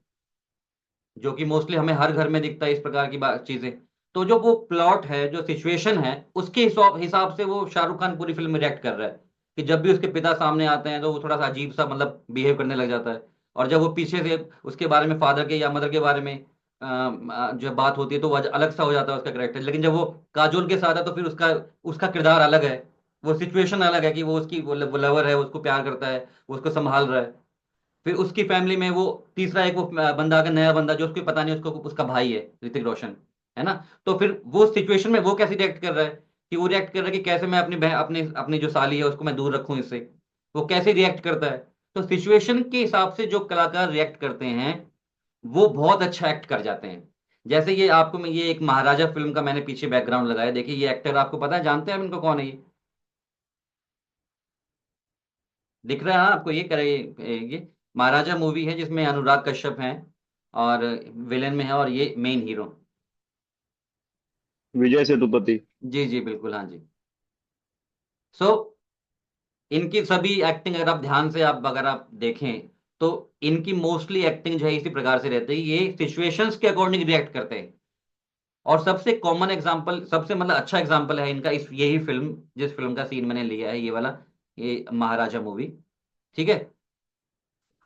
जो कि मोस्टली हमें हर घर में दिखता है इस प्रकार की बात चीजें। तो जो वो प्लॉट है, जो सिचुएशन है, उसके हिसाब हिसाब से वो शाहरुख खान पूरी फिल्म में रिएक्ट कर रहा है कि जब भी उसके पिता सामने आते हैं तो वो थोड़ा सा अजीब सा मतलब बिहेव करने लग जाता है। और जब वो पीछे से उसके बारे में, फादर के या मदर के बारे में जब बात होती है, तो वो अलग सा हो जाता है उसका करेक्टर। लेकिन जब वो काजोल के साथ है तो फिर उसका उसका किरदार अलग है, वो सिचुएशन अलग है कि वो उसकी वो लवर है, उसको प्यार करता है, वो उसको संभाल रहा है। फिर उसकी फैमिली में वो तीसरा एक वो बंदा आ गया, नया बंदा, जो उसको पता नहीं उसको उसका भाई है ऋतिक रोशन, है ना। तो फिर वो सिचुएशन में वो कैसे रिएक्ट कर रहा है, कि वो रिएक्ट कर रहा है कि कैसे मैं अपनी बहन, अपने अपनी जो साली है उसको मैं दूर रखूं इससे, वो कैसे रिएक्ट करता है। तो सिचुएशन के हिसाब से जो कलाकार रिएक्ट करते हैं, वो बहुत अच्छा एक्ट कर जाते हैं। जैसे ये आपको मैं ये एक महाराजा फिल्म का मैंने पीछे बैकग्राउंड लगाया, देखिए ये एक्टर आपको पता है, जानते हैं आप इनको, कौन है ये, दिख रहा है आपको, ये करे ये महाराजा मूवी है जिसमें अनुराग कश्यप हैं और विलेन में है, और ये मेन हीरो। विजय सेतुपति। जी जी बिल्कुल, हाँ जी। सो इनकी सभी एक्टिंग अगर आप ध्यान से आप अगर आप देखें, तो इनकी मोस्टली एक्टिंग जो है इसी प्रकार से रहती है, ये सिचुएशंस के अकॉर्डिंग रिएक्ट करते हैं। और सबसे कॉमन एग्जांपल, सबसे मतलब अच्छा एग्जांपल है इनका इस यही फिल्म, जिस फिल्म का सीन मैंने लिया है ये वाला, ये महाराजा मूवी। ठीक है,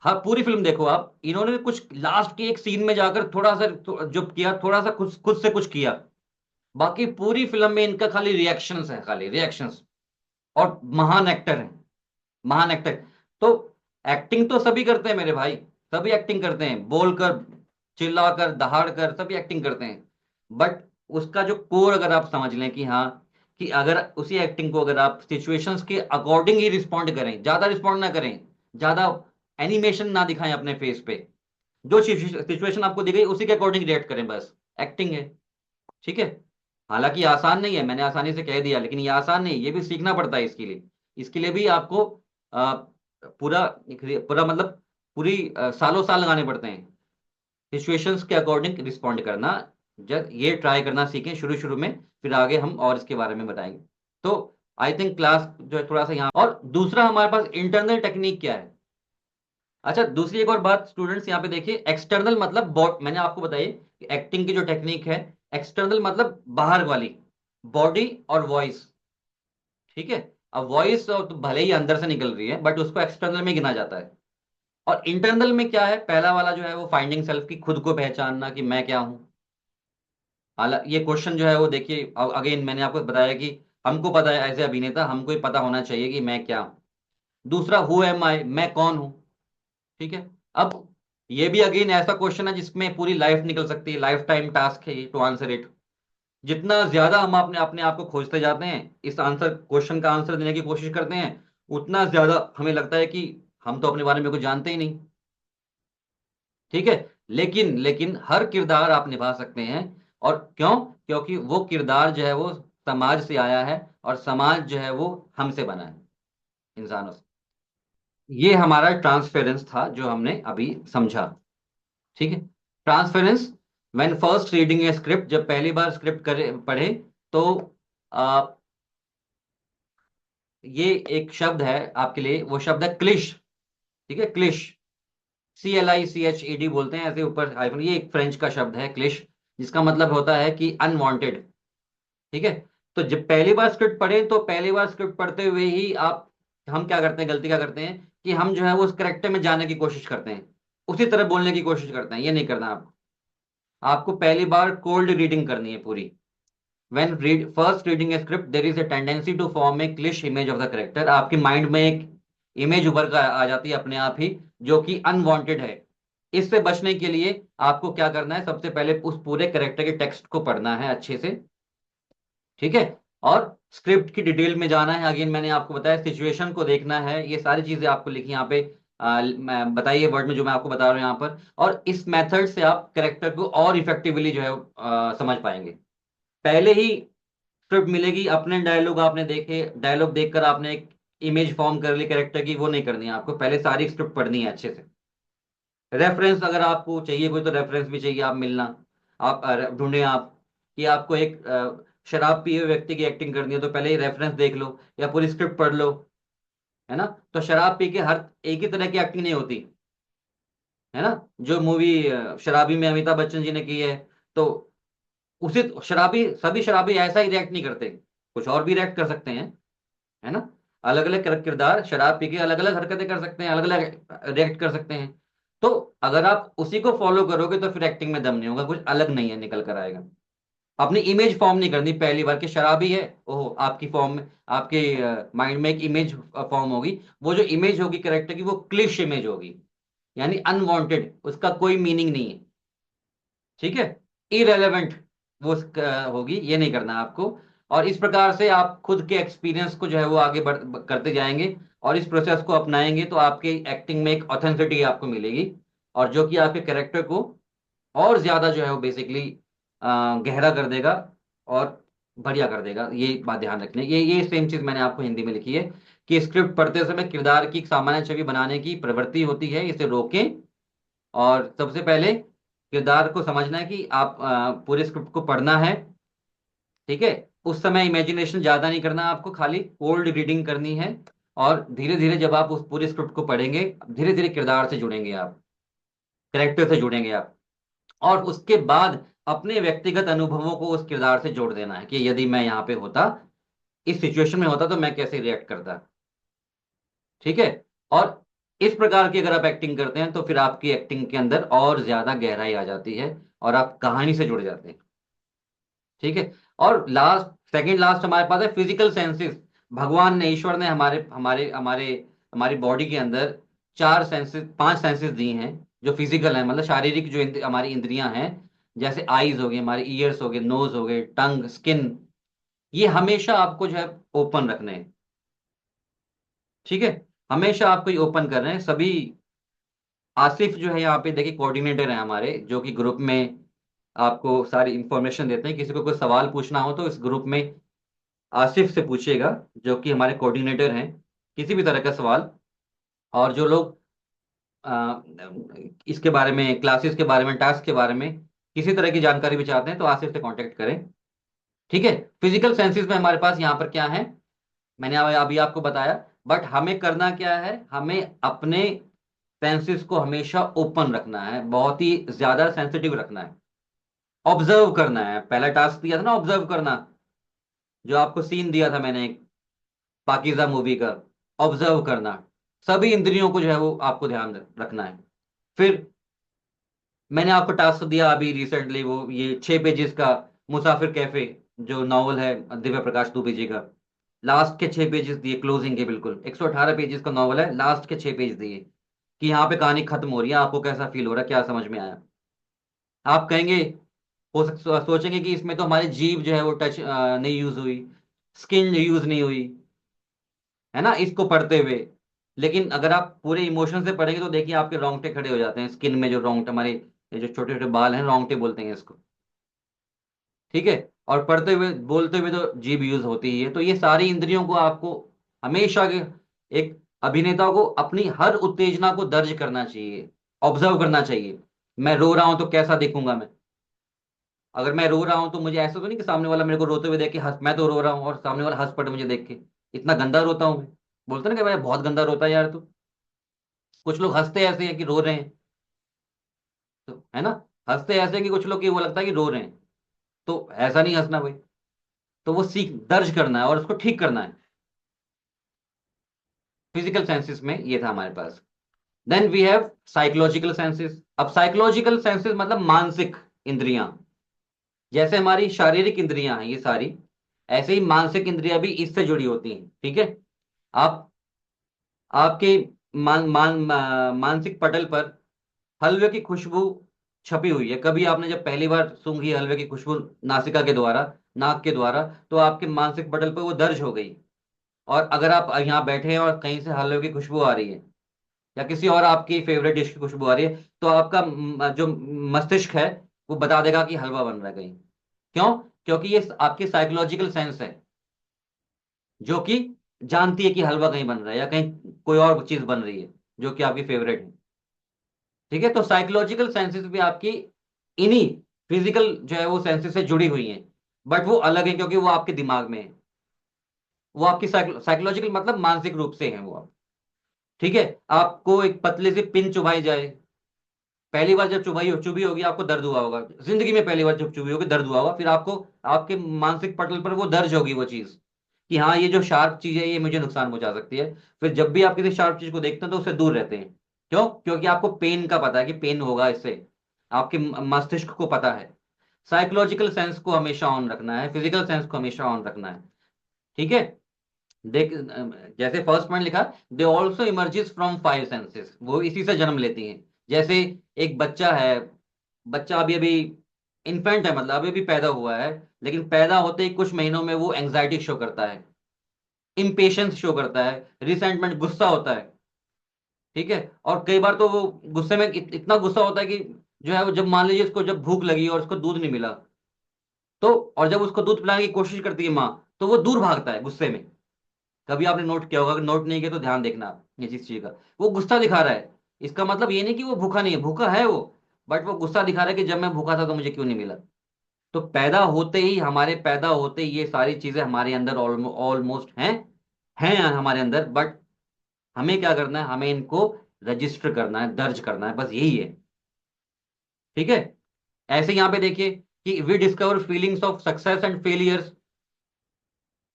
हाँ पूरी फिल्म देखो आप, इन्होंने कुछ लास्ट के एक सीन में जाकर थोड़ा सा जो किया, थोड़ा सा खुद खुद से कुछ किया, बाकी पूरी फिल्म में इनका खाली रिएक्शंस है, खाली रिएक्शंस। और महान एक्टर है, महान एक्टर। तो एक्टिंग तो सभी करते हैं मेरे भाई, सभी एक्टिंग करते हैं, बोलकर, चिल्लाकर, दहाड़कर, सभी एक्टिंग करते हैं। बट उसका जो कोर अगर आप समझ लें कि हाँ, कि अगर उसी एक्टिंग को अगर आप सिचुएशंस के अकॉर्डिंग ही रिस्पॉन्ड करें, ज्यादा रिस्पॉन्ड ना करें, ज्यादा एनिमेशन ना दिखाएं अपने फेस पे, जो सिचुएशन आपको दी गई उसी के अकॉर्डिंग रिएक्ट करें, बस एक्टिंग है। ठीक है, हालांकि आसान नहीं है, मैंने आसानी से कह दिया, लेकिन ये आसान नहीं, ये भी सीखना पड़ता है इसके लिए। इसके लिए भी आपको पूरा पूरा मतलब पूरी सालों साल लगाने पड़ते हैं सिचुएशंस के अकॉर्डिंग रिस्पॉन्ड करना। जब ये ट्राई करना सीखें शुरू शुरू में, फिर आगे हम और इसके बारे में बताएंगे। तो आई थिंक क्लास जो है थोड़ा सा यहाँ, और दूसरा हमारे पास इंटरनल टेक्निक क्या है। अच्छा, दूसरी एक और बात स्टूडेंट्स यहाँ पे देखिए, एक्सटर्नल मतलब मैंने आपको बताई कि एक्टिंग की जो टेक्निक है, एक्सटर्नल मतलब बाहर वाली, बॉडी और वॉइस। ठीक है, अब वॉइस तो भले ही अंदर से निकल रही है बट उसको एक्सटर्नल में गिना जाता है। और इंटरनल में क्या है, पहला वाला जो है वो फाइंडिंग सेल्फ, की खुद को पहचानना कि मैं क्या हूं। हालांकि ये क्वेश्चन जो है वो देखिए, अगेन मैंने आपको बताया कि हमको पता है एज ए अभिनेता, हमको ही पता होना चाहिए कि मैं क्या हूं। दूसरा, हु एम आई, मैं कौन हूं। ठीक है, अब ये भी अगेन ऐसा क्वेश्चन है जिसमें पूरी लाइफ निकल सकती है, लाइफ टाइम टास्क है टू आंसर इट। जितना ज्यादा हम अपने अपने आप को खोजते जाते हैं, इस आंसर क्वेश्चन का आंसर देने की कोशिश करते हैं, उतना ज्यादा हमें लगता है कि हम तो अपने बारे में कुछ जानते ही नहीं। ठीक है, लेकिन लेकिन हर किरदार आप निभा सकते हैं। और क्यों? क्योंकि वो किरदार जो है वो समाज से आया है, और समाज जो है वो हमसे बना है, इंसानों से। ये हमारा ट्रांसफेरेंस था जो हमने अभी समझा। ठीक है, transference, when first reading A script, जब पहली बार स्क्रिप्ट करे पढ़े, तो आ, ये एक शब्द है आपके लिए, वो शब्द है क्लिश। ठीक है, क्लिश, CLICHED बोलते हैं ऐसे ऊपर हाइफन, ये एक फ्रेंच का शब्द है क्लिश, जिसका मतलब होता है कि अनवांटेड। ठीक है, तो जब पहली बार स्क्रिप्ट पढ़े, तो पहली बार स्क्रिप्ट पढ़ते हुए ही आप, हम क्या करते हैं, गलती क्या करते हैं कि हम जो है वो उस करेक्टर में जाने की कोशिश करते हैं, उसी तरह बोलने की कोशिश करते हैं। ये नहीं करना आपको। आपको पहली बार कोल्ड रीडिंग करनी है पूरी। When first reading a script, there is a tendency to form a cliché image of the character. आपके माइंड में एक इमेज उभर कर आ जाती है अपने आप ही, जो कि अनवांटेड है। इससे बचने के लिए आपको क्या करना है, सबसे पहले उस पूरे करेक्टर के टेक्स्ट को पढ़ना है अच्छे से। ठीक है, और स्क्रिप्ट की डिटेल में जाना है। अगेन मैंने आपको बताया, सिचुएशन को देखना है, ये सारी चीजें आपको लिखी यहाँ पे मैं बताइए वर्ड में जो मैं आपको बता रहा हूँ यहाँ पर। और इस मेथड से आप करेक्टर को और इफेक्टिवली जो है समझ पाएंगे। पहले ही स्क्रिप्ट मिलेगी, अपने डायलॉग आपने देखे, डायलॉग देखकर आपने एक इमेज फॉर्म कर ली कैरेक्टर की, वो नहीं करनी है आपको, पहले सारी स्क्रिप्ट पढ़नी है अच्छे से। रेफरेंस अगर आपको चाहिए कोई, तो रेफरेंस भी चाहिए आप मिलना, आप ढूंढे आप कि आपको एक शराब पिए हुए व्यक्ति की एक्टिंग करनी है, तो पहले ही रेफरेंस देख लो या पूरी स्क्रिप्ट पढ़ लो। है ना, तो शराब पी के हर एक ही तरह की एक्टिंग नहीं होती। है ना, जो मूवी शराबी में अमिताभ बच्चन जी ने की है, तो उसी शराबी, सभी शराबी ऐसा ही रिएक्ट नहीं करते, कुछ और भी रिएक्ट कर सकते हैं। है ना, अलग अलग किरदार शराब पी के अलग अलग हरकतें कर सकते हैं, अलग अलग रिएक्ट कर सकते हैं। तो अगर आप उसी को फॉलो करोगे तो फिर एक्टिंग में दम नहीं होगा, कुछ अलग नहीं है निकल कर आएगा। अपनी इमेज फॉर्म नहीं करनी पहली बार कि शराबी है, ओहो, आपकी फॉर्म में, आपके माइंड में एक इमेज फॉर्म होगी। वो जो इमेज होगी करेक्टर की, वो क्लिश इमेज होगी, यानी अनवांटेड, उसका कोई मीनिंग नहीं है। ठीक है, इरेलेवेंट वो होगी, ये नहीं करना आपको। और इस प्रकार से आप खुद के एक्सपीरियंस को जो है वो आगे करते जाएंगे, और इस प्रोसेस को अपनाएंगे, तो आपके एक्टिंग में एक ऑथेंटिसिटी आपको मिलेगी, और जो कि आपके कैरेक्टर को और ज्यादा जो है वो बेसिकली गहरा कर देगा और बढ़िया कर देगा। ये बात ध्यान रखनी है। ये सेम चीज मैंने आपको हिंदी में लिखी है कि स्क्रिप्ट पढ़ते समय किरदार की एक सामान्य छवि बनाने की प्रवृत्ति होती है, इसे रोकें। और सबसे पहले किरदार को समझना है कि आप पूरे स्क्रिप्ट को पढ़ना है। ठीक है, उस समय इमेजिनेशन ज्यादा नहीं करना, आपको खाली कोल्ड रीडिंग करनी है। और धीरे धीरे जब आप उस पूरे स्क्रिप्ट को पढ़ेंगे, धीरे धीरे किरदार से जुड़ेंगे आप, कैरेक्टर से जुड़ेंगे आप। और उसके बाद अपने व्यक्तिगत अनुभवों को उस किरदार से जोड़ देना है कि यदि मैं यहाँ पे होता, इस सिचुएशन में होता, तो मैं कैसे रिएक्ट करता। ठीक है, और इस प्रकार की अगर आप एक्टिंग करते हैं, तो फिर आपकी एक्टिंग के अंदर और ज्यादा गहराई आ जाती है, और आप कहानी से जुड़ जाते हैं। ठीक है, और लास्ट, सेकंड लास्ट हमारे पास है फिजिकल सेंसेस। भगवान ने, ईश्वर ने हमारे हमारे हमारे हमारी बॉडी के अंदर चार सेंसेस, पांच सेंसेस दी हैं, जो फिजिकल है, मतलब शारीरिक जो हमारी इंद्रियां हैं। जैसे आईज हो गई, हमारे ईयर्स हो गए, नोज हो गए, टंग, स्किन, ये हमेशा आपको जो है ओपन रखने हैं। ठीक है, हमेशा आपको ये ओपन कर रहे हैं सभी। आसिफ जो है यहाँ पे देखिए कोऑर्डिनेटर है हमारे, जो कि ग्रुप में आपको सारी इंफॉर्मेशन देते हैं। किसी को कोई सवाल पूछना हो तो इस ग्रुप में आसिफ से पूछिएगा, जो कि हमारे कोऑर्डिनेटर हैं, किसी भी तरह का सवाल। और जो लोग अ, इसके बारे में, क्लासेस के बारे में, टास्क के बारे में किसी तरह की जानकारी भी चाहते हैं, तो आसिफ से कांटेक्ट करें। ठीक है, फिजिकल सेंसेस में हमारे पास यहाँ पर क्या है, मैंने अभी आपको बताया। बट हमें करना क्या है, हमें अपने सेंसेस को हमेशा ओपन रखना है, बहुत ही ज्यादा सेंसिटिव रखना है, ऑब्जर्व करना है। पहला टास्क दिया था ना ऑब्जर्व करना, जो आपको सीन दिया था मैंने एक पाकीज़ा मूवी का, ऑब्जर्व करना। सभी इंद्रियों को जो है वो आपको ध्यान रखना है। फिर मैंने आपको टास्क दिया अभी रिसेंटली, वो ये 6 पेजेस का मुसाफिर कैफे, जो नॉवल है दिव्य प्रकाश दुबे जी का, लास्ट के 6 पेजेस दिए क्लोजिंग के, बिल्कुल 118 पेजेस का नॉवल है, लास्ट के 6 पेज दिए कि यहाँ पे कहानी खत्म हो रही है, आपको कैसा फील हो रहा है, क्या समझ में आया। आप कहेंगे, सोचेंगे कि इसमें तो हमारी जीभ जो है वो टच नहीं यूज हुई, स्किन यूज नहीं हुई, है ना, इसको पढ़ते हुए। लेकिन अगर आप पूरे इमोशन से पढ़ेंगे तो देखिए आपके रोंगटे खड़े हो जाते हैं, स्किन में जो रोंगटे हमारे, ये जो छोटे छोटे बाल हैं, रोंगटे बोलते हैं इसको। ठीक है। और पढ़ते हुए बोलते हुए तो जीभ यूज होती ही है। तो ये सारी इंद्रियों को आपको हमेशा एक अभिनेता को अपनी हर उत्तेजना को दर्ज करना चाहिए, ऑब्जर्व करना चाहिए। मैं रो रहा हूं तो कैसा देखूंगा मैं? अगर मैं रो रहा हूं तो मुझे ऐसा तो नहीं कि सामने वाला मेरे को रोते हुए देख के हंस, मैं तो रो रहा हूँ और सामने वाला हंस पड़े मुझे देख के, इतना गंदा रोता हूं मैं। बोलते ना कि भाई बहुत गंदा रोता है यार तू। कुछ लोग हंसते ऐसे हैं कि रो रहे हैं, तो है ना, हंसते ऐसे हैं कि कुछ लोग की वो लगता है कि रो रहे हैं। तो ऐसा नहीं हंसना भाई। तो वो सीख दर्ज करना है और उसको ठीक करना है। फिजिकल सेंसेस में ये था हमारे पास। Then we have psychological senses. अब साइकोलॉजिकल सेंसेस मतलब मानसिक इंद्रियां। जैसे हमारी शारीरिक इंद्रियां हैं ये सारी, ऐसे ही मानसिक इंद्रियां भी इससे जुड़ी होती हैं। ठीक है। आप आपके मानसिक पटल पर हलवे की खुशबू छपी हुई है। कभी आपने जब पहली बार सूंघी हलवे की खुशबू नासिका के द्वारा, नाक के द्वारा, तो आपके मानसिक पटल पर वो दर्ज हो गई। और अगर आप यहाँ बैठे हैं और कहीं से हलवे की खुशबू आ रही है, या किसी और आपकी फेवरेट डिश की खुशबू आ रही है, तो आपका जो मस्तिष्क है वो बता देगा कि हलवा बन रहा है कहीं। क्यों? क्योंकि ये आपकी साइकोलॉजिकल सेंस है, जो कि जानती है कि हलवा कहीं बन रहा है या कहीं कोई और चीज बन रही है जो कि आपकी फेवरेट है। ठीक है। तो साइकोलॉजिकल सेंसेस भी आपकी इन्हीं फिजिकल जो है वो सेंसेस से जुड़ी हुई हैं, बट वो अलग है क्योंकि वो आपके दिमाग में है। वो आपकी साइकोलॉजिकल मतलब मानसिक रूप से है वो आप। ठीक है। आपको एक पतली सी पिन चुभाई जाए, पहली बार जब चुभी होगी आपको दर्द हुआ होगा, जिंदगी में पहली बार जब चुभी होगी दर्द हुआ होगा, फिर आपको आपके मानसिक पटल पर वो दर्ज होगी वो चीज, कि हाँ ये जो शार्प चीज है ये मुझे नुकसान पहुंचा सकती है। फिर जब भी आप किसी शार्प चीज को देखते हैं तो उससे दूर रहते हैं। क्यों? क्योंकि आपको पेन का पता है कि पेन होगा इससे, आपके मस्तिष्क को पता है। साइकोलॉजिकल सेंस को हमेशा ऑन रखना है, फिजिकल सेंस को हमेशा ऑन रखना है। ठीक है। देख, जैसे फर्स्ट पॉइंट लिखा, they also emerges from 5 senses, वो इसी से जन्म लेती हैं। जैसे एक बच्चा है, बच्चा अभी अभी इन्फेंट है, मतलब अभी अभी पैदा हुआ है, लेकिन पैदा होते ही कुछ महीनों में वो एंग्जाइटी शो करता है, इम्पेशंस शो करता है, रिसेंटमेंट, गुस्सा होता है। ठीक है। और कई बार तो वो गुस्से में इतना गुस्सा होता है कि जो है वो, जब मान लीजिए उसको जब भूख लगी और उसको दूध नहीं मिला, तो और जब उसको दूध पिलाने की कोशिश करती है माँ, तो वो दूर भागता है गुस्से में। कभी आपने नोट किया होगा, अगर नोट नहीं किया तो ध्यान देखना आप ये चीज का। वो गुस्सा दिखा रहा है, इसका मतलब ये नहीं कि वो भूखा नहीं है, भूखा है वो, बट वो गुस्सा दिखा रहा है कि जब मैं भूखा था तो मुझे क्यों नहीं मिला। तो पैदा होते ही, हमारे पैदा होते ही ये सारी चीजें हमारे अंदर ऑलमोस्ट हैं हमारे अंदर। बट हमें क्या करना है, हमें इनको रजिस्टर करना है, दर्ज करना है, बस यही है। ठीक है। ऐसे यहाँ पे देखिए कि we discover feelings of success and failures.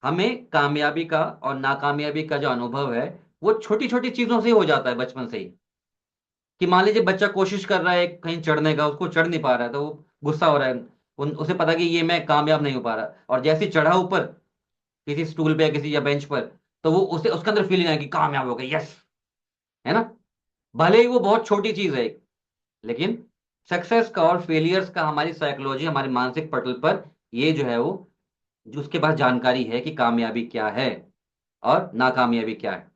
हमें कामयाबी का और नाकामयाबी का जो अनुभव है वो छोटी छोटी चीजों से ही हो जाता है बचपन से ही। कि मान लीजिए बच्चा कोशिश कर रहा है कहीं चढ़ने का, उसको चढ़ नहीं पा रहा है तो वो गुस्सा हो रहा है, उसे पता कि ये मैं कामयाब नहीं हो पा रहा, और जैसे ही चढ़ा ऊपर किसी स्टूल पे या किसी या बेंच पर, तो वो उसे उसके अंदर फीलिंग है कि कामयाब हो गई, यस, है ना। भले ही वो बहुत छोटी चीज है, लेकिन सक्सेस का और फेलियर्स का हमारी साइकोलॉजी, हमारे मानसिक पटल पर ये जो है वो, जो उसके पास जानकारी है कि कामयाबी क्या है और नाकामयाबी क्या है।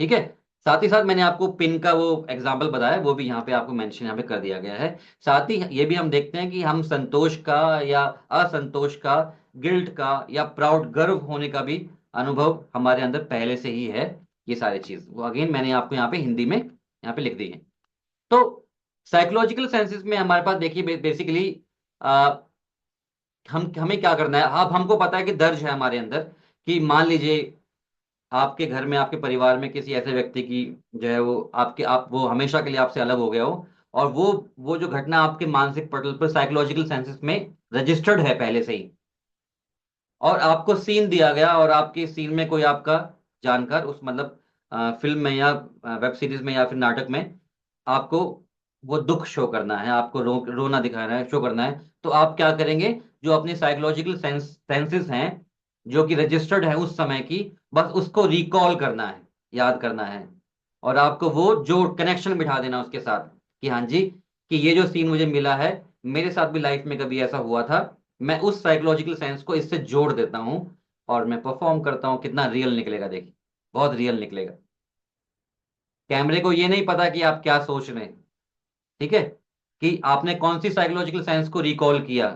ठीक है। साथ ही साथ मैंने आपको पिन का वो एग्जाम्पल बताया, वो भी यहाँ पे आपको मेंशन यहाँ पे कर दिया गया है। साथ ही ये भी हम देखते हैं कि हम संतोष का या असंतोष का, गिल्ट का या प्राउड, गर्व होने का भी अनुभव हमारे अंदर पहले से ही है। ये सारी चीज वो अगेन मैंने आपको यहाँ पे हिंदी में यहाँ पे लिख दी है। तो साइकोलॉजिकल सेंसेस में हमारे पास देखिए बेसिकली हम हमें क्या करना है। अब हमको पता है कि दर्ज है हमारे अंदर कि मान लीजिए आपके घर में, आपके परिवार में किसी ऐसे व्यक्ति की जो है वो आपके आप वो हमेशा के लिए आपसे अलग हो गया हो, और वो जो घटना आपके मानसिक पटल पर साइकोलॉजिकल सेंसेस में रजिस्टर्ड है पहले से ही, और आपको सीन दिया गया, और आपके सीन में कोई आपका जानकार उस मतलब फिल्म में या वेब सीरीज में या फिर नाटक में आपको वो दुख शो करना है, आपको रोना दिखाना है, शो करना है, तो आप क्या करेंगे? जो अपनी साइकोलॉजिकल सेंसेस हैं जो कि रजिस्टर्ड है उस समय की, बस उसको रिकॉल करना है, याद करना है, और आपको वो जो कनेक्शन बिठा देना उसके साथ कि हाँ जी, कि ये जो सीन मुझे मिला है, मेरे साथ भी लाइफ में कभी ऐसा हुआ था, मैं उस साइकोलॉजिकल सेंस को इससे जोड़ देता हूँ और मैं परफॉर्म करता हूँ। कितना रियल निकलेगा देखिए, बहुत रियल निकलेगा। कैमरे को ये नहीं पता कि आप क्या सोच रहे हैं, ठीक है, कि आपने कौन सी साइकोलॉजिकल साइंस को रिकॉल किया।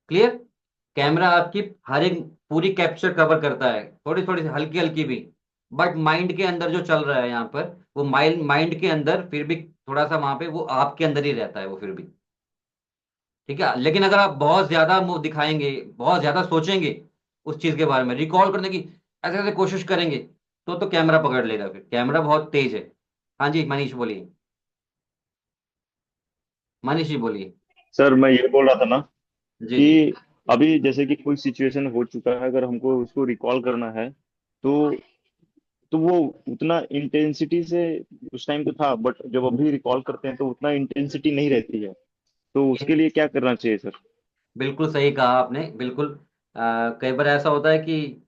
क्लियर? कैमरा आपकी हर एक पूरी कैप्चर कवर करता है, थोड़ी थोड़ी हल्की हल्की भी, बट माइंड के अंदर जो चल रहा है यहाँ पर, वो माइंड माइंड के अंदर फिर भी थोड़ा सा वहां पे वो आपके अंदर ही रहता है वो फिर भी। ठीक है, लेकिन अगर आप बहुत ज्यादा मुंह दिखाएंगे, बहुत ज्यादा सोचेंगे उस चीज के बारे में, रिकॉल करने की ऐसे ऐसे कोशिश करेंगे, तो कैमरा पकड़ लेगा, फिर कैमरा बहुत तेज है। हाँ जी मनीष बोलिए, मनीष जी बोलिए। सर मैं ये बोल रहा था ना जी जी। कि अभी जैसे कि कोई सिचुएशन हो चुका है, अगर हमको उसको रिकॉल करना है, तो वो उतना इंटेंसिटी से उस टाइम तो था, बट जब अभी रिकॉल करते हैं तो उतना इंटेंसिटी नहीं रहती है। तो उसके लिए क्या करना चाहिए सर? बिल्कुल सही कहा आपने, बिल्कुल। कई बार ऐसा होता है कि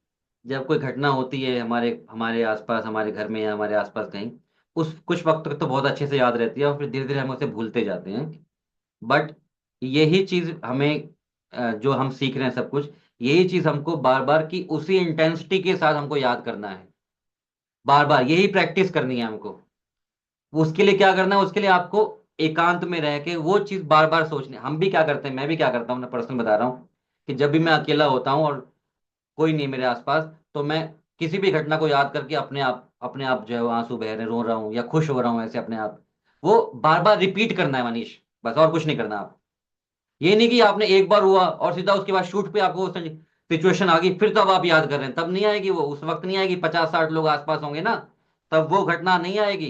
जब कोई घटना होती है हमारे हमारे आसपास, हमारे घर में या हमारे आसपास कहीं, उस कुछ वक्त तक तो बहुत अच्छे से याद रहती है और फिर धीरे धीरे हम उसे भूलते जाते हैं। बट यही चीज हमें जो हम सीख रहे हैं सब कुछ, यही चीज हमको बार बार की उसी इंटेंसिटी के साथ हमको याद करना है, बार बार यही प्रैक्टिस करनी है हमको। उसके लिए क्या करना है? उसके लिए आपको एकांत में रह के वो चीज बार बार सोचनी। हम भी क्या करते हैं, मैं भी क्या करता हूँ, मैं पर्सनल बता रहा हूँ, कि जब भी मैं अकेला होता हूँ और कोई नहीं मेरे आसपास, तो मैं किसी भी घटना को याद करके अपने आप जो है वो आंसू बह रहे, रो रहा हूँ या खुश हो रहा हूँ, ऐसे अपने आप वो बार बार रिपीट करना है मनीष, बस और कुछ नहीं करना आप। ये नहीं कि आपने एक बार हुआ और सीधा उसके बाद शूट पे आपको सिचुएशन आ गई फिर तब आप याद कर रहे हैं, तब नहीं आएगी वो, उस वक्त नहीं आएगी, 50-60 लोग आसपास होंगे ना, तब वो घटना नहीं आएगी,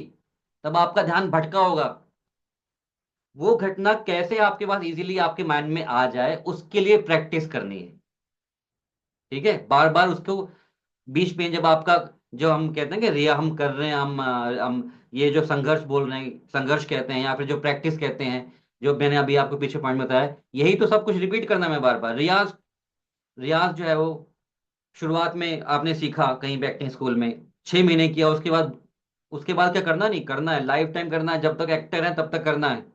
तब आपका ध्यान भटका होगा। वो घटना कैसे आपके पास इजीली आपके माइंड में आ जाए, उसके लिए प्रैक्टिस करनी है। ठीक है, बार बार उसको बीच में जब आपका, जो हम कहते हैं कि रिया हम कर रहे हैं, हम ये जो संघर्ष बोल रहे हैं, संघर्ष कहते हैं या फिर जो प्रैक्टिस कहते हैं, जो मैंने अभी आपको पीछे पॉइंट बताया, यही तो सब कुछ रिपीट करना है बार बार। रियाज, रियाज जो है वो शुरुआत में आपने सीखा कहीं भी एक्टिंग स्कूल में, 6 महीने किया, उसके बाद क्या करना? नहीं करना है, लाइफ टाइम करना है, जब तक एक्टर है तब तक करना है।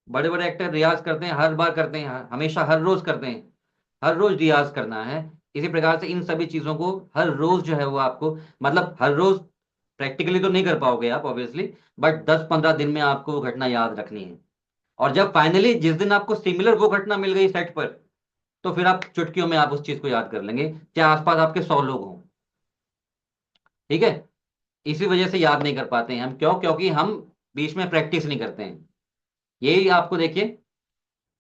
बड़े बड़े एक्टर रियाज करते हैं, हर बार करते हैं, हमेशा हर रोज करते हैं, हर रोज रियाज करना है। इसी प्रकार से इन सभी चीजों को हर रोज जो है वो आपको, मतलब हर रोज प्रैक्टिकली तो नहीं कर पाओगे आप ऑब्वियसली, बट 10-15 दिन में आपको वो घटना याद रखनी है। और जब फाइनली जिस दिन आपको सिमिलर वो घटना मिल गई सेट पर, तो फिर आप चुटकियों में आप उस चीज को याद कर लेंगे, चाहे आसपास आपके 100 लोग हों। ठीक है, इसी वजह से याद नहीं कर पाते हैं हम, क्यों? क्योंकि हम बीच में प्रैक्टिस नहीं करते हैं। यही आपको देखिए,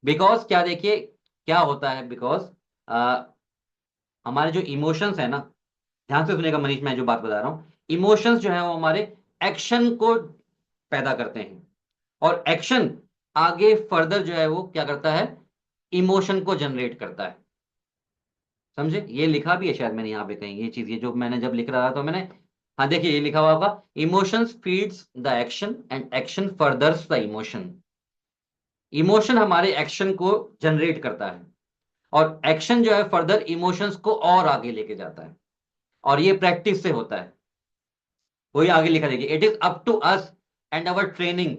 बिकॉज क्या, देखिए क्या होता है, बिकॉज हमारे जो इमोशंस है ना, ध्यान से सुनेगा मनीष, मैं जो बात बता रहा हूँ, इमोशंस जो है वो हमारे एक्शन को पैदा करते हैं, और एक्शन आगे फर्दर जो है वो क्या करता है? इमोशन को जनरेट करता है। समझे? ये लिखा भी है शायद मैंने यहाँ पे कहीं, ये चीज, ये जो मैंने जब लिख रहा था तो मैंने, हाँ देखिए ये लिखा हुआ होगा, emotions feeds the action and action furthers the emotion. Emotion हमारे एक्शन को जनरेट करता है, और एक्शन जो है फर्दर इमोशंस को और आगे लेके जाता है, और ये प्रैक्टिस से होता है। वही आगे लिखा, देखिए, it is up to us and our training,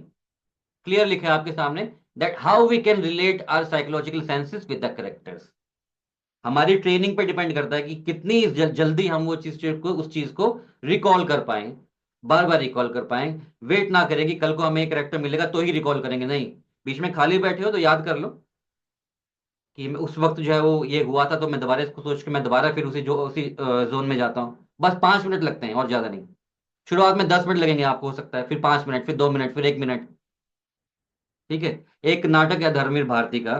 clear लिखा है आपके सामने, that how we can relate our psychological senses with the characters. हमारी ट्रेनिंग पे डिपेंड करता है कि कितनी जल्दी हम वो उस चीज को रिकॉल कर पाए, बार बार रिकॉल कर पाए। वेट ना करें कि कल को हमें एक करेक्टर मिलेगा तो ही रिकॉल करेंगे, नहीं, बीच में खाली बैठे हो तो याद कर लो कि उस वक्त जो है वो ये हुआ था, तो मैं दोबारा इसको सोच के मैं दोबारा फिर उसी जोन में जाता हूँ। बस 5 मिनट लगते हैं और ज्यादा नहीं। शुरुआत में 10 मिनट लगेंगे आपको, हो सकता है फिर 5 मिनट, फिर 2 मिनट, फिर 1 मिनट। ठीक है, एक नाटक है धर्मवीर भारती का,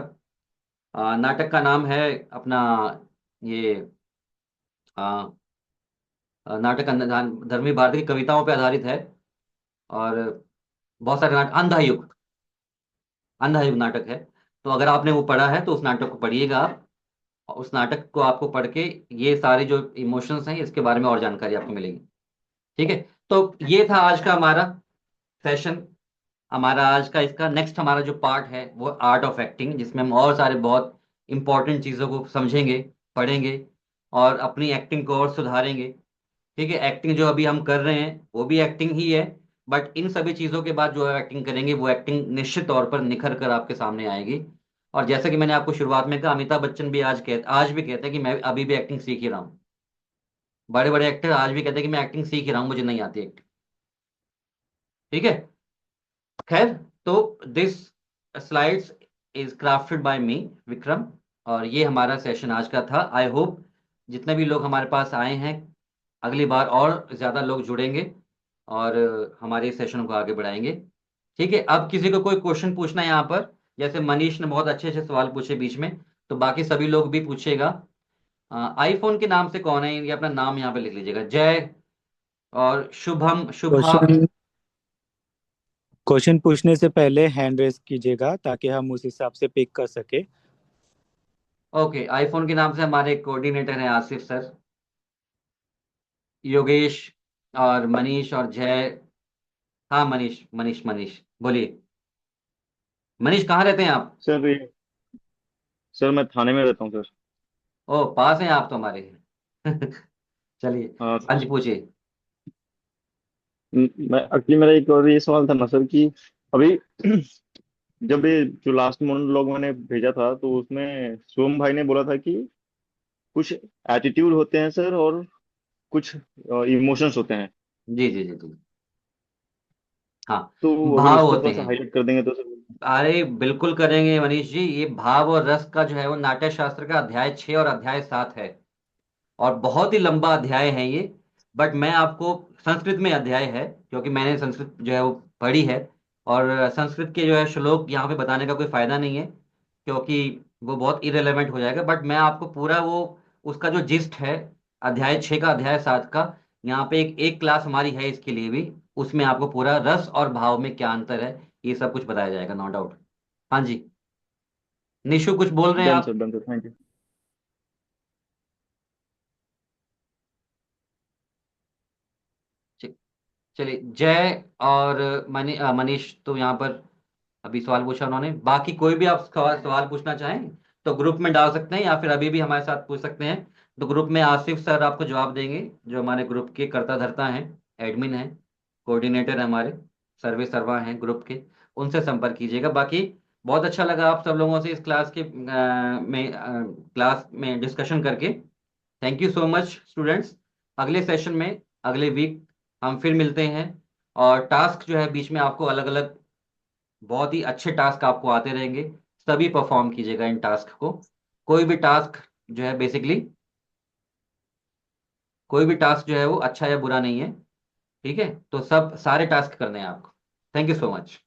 नाटक का नाम है अपना, ये हाँ, नाटक धर्मी भारती की कविताओं पे आधारित है। और बहुत सारे नाटक, अंधायुग, अंधायुग नाटक है। तो अगर आपने वो पढ़ा है तो उस नाटक को पढ़िएगा आप, और उस नाटक को आपको पढ़ के ये सारी जो इमोशंस हैं इसके बारे में और जानकारी आपको मिलेगी। ठीक है। तो ये था आज का हमारा सेशन। हमारा आज का इसका नेक्स्ट हमारा जो पार्ट है वो आर्ट ऑफ एक्टिंग, जिसमें हम और सारे बहुत इंपॉर्टेंट चीज़ों को समझेंगे, पढ़ेंगे और अपनी एक्टिंग को और सुधारेंगे। ठीक है। एक्टिंग जो अभी हम कर रहे हैं वो भी एक्टिंग ही है, बट इन सभी चीज़ों के बाद जो एक्टिंग करेंगे वो एक्टिंग निश्चित तौर पर निखर कर आपके सामने आएगी। और जैसे कि मैंने आपको शुरुआत में कहा, अमिताभ बच्चन भी आज भी कहते हैं कि मैं अभी भी एक्टिंग सीख ही रहा हूँ। बड़े बड़े एक्टर आज भी कहते हैं कि मैं एक्टिंग सीख ही रहा हूँ, मुझे नहीं आती एक्टिंग। ठीक है। खैर, तो this slides is crafted by me, Vikram. और ये हमारा सेशन आज का था। आई होप जितने भी लोग हमारे पास आए हैं, अगली बार और ज्यादा लोग जुड़ेंगे और हमारे सेशन को आगे बढ़ाएंगे। ठीक है। अब किसी को कोई क्वेश्चन पूछना है यहाँ पर, जैसे मनीष ने बहुत अच्छे अच्छे सवाल पूछे बीच में, तो बाकी सभी लोग भी पूछेगा। आईफोन के नाम से कौन है, ये अपना नाम यहाँ पे लिख लीजिएगा, जय और शुभम, शुभा। क्वेश्चन क्वेश्चन पूछने से पहले हैंड रेस कीजिएगा ताकि हम उस हिसाब से पिक कर सके। ओके, आईफोन के नाम से हमारे कोऑर्डिनेटर हैं आसिफ सर, योगेश और मनीष और जय। हाँ, मनीष मनीष मनीष, बोलिए। मनीष, कहाँ रहते हैं आप? सर सर मैं थाने में रहता हूँ सर। ओ, पास हैं आप तो हमारे। चलिए। हाँ हाँ सर। जी, पूछिए। मैं एक्चुअली मेरा एक और ये सवाल था ना सर कि अभी जब ये जो लास्ट मोनोलॉग मैंने भेजा था तो उसमें सोम भाई ने बोला था कि कुछ एटीट्यूड होते हैं सर और कुछ इमोशंस होते हैं। जी जी जी जी। हाँ, तो अगर भाव उसको होते थोड़ा सा हैं। हाईलाइट कर देंगे तो सर। अरे बिल्कुल करेंगे मनीष जी। ये भाव और रस का जो है वो नाट्य शास्त्र का अध्याय 6 और अध्याय 7 है, और बहुत ही लंबा अध्याय है ये। बट मैं आपको, संस्कृत में अध्याय है क्योंकि मैंने संस्कृत जो है वो पढ़ी है, और संस्कृत के जो है श्लोक यहाँ पे बताने का कोई फायदा नहीं है क्योंकि वो बहुत इरेलेवेंट हो जाएगा। बट मैं आपको पूरा वो, उसका जो जिस्ट है अध्याय 6 का, अध्याय 7 का, यहाँ पे एक एक क्लास हमारी है इसके लिए भी, उसमें आपको पूरा रस और भाव में क्या अंतर है ये सब कुछ बताया जाएगा, नो डाउट। हाँ जी। निशु, कुछ बोल रहे हैं आप? Done sir, thank you. च- चलिए, जय और मनीष तो यहाँ पर अभी सवाल पूछा उन्होंने। बाकी कोई भी आप सवाल सवाल पूछना चाहें तो ग्रुप में डाल सकते हैं, या फिर अभी भी हमारे साथ पूछ सकते हैं। तो ग्रुप में आसिफ सर आपको जवाब देंगे, जो हमारे ग्रुप के कर्ता धर्ता हैं, एडमिन हैं, कोऑर्डिनेटर हैं हमारे, सर्वे सर्वा हैं ग्रुप के। उनसे संपर्क कीजिएगा। बाकी बहुत अच्छा लगा आप सब लोगों से इस क्लास में डिस्कशन करके। Thank you so much students. अगले सेशन में, अगले वीक हम फिर मिलते हैं। और टास्क जो है बीच में आपको अलग अलग, बहुत ही अच्छे टास्क आपको आते रहेंगे, सभी परफॉर्म कीजिएगा इन टास्क को। कोई भी टास्क जो है बेसिकली, कोई भी टास्क जो है वो अच्छा या बुरा नहीं है। ठीक है। तो सब सारे टास्क करने हैं आपको। Thank you so much.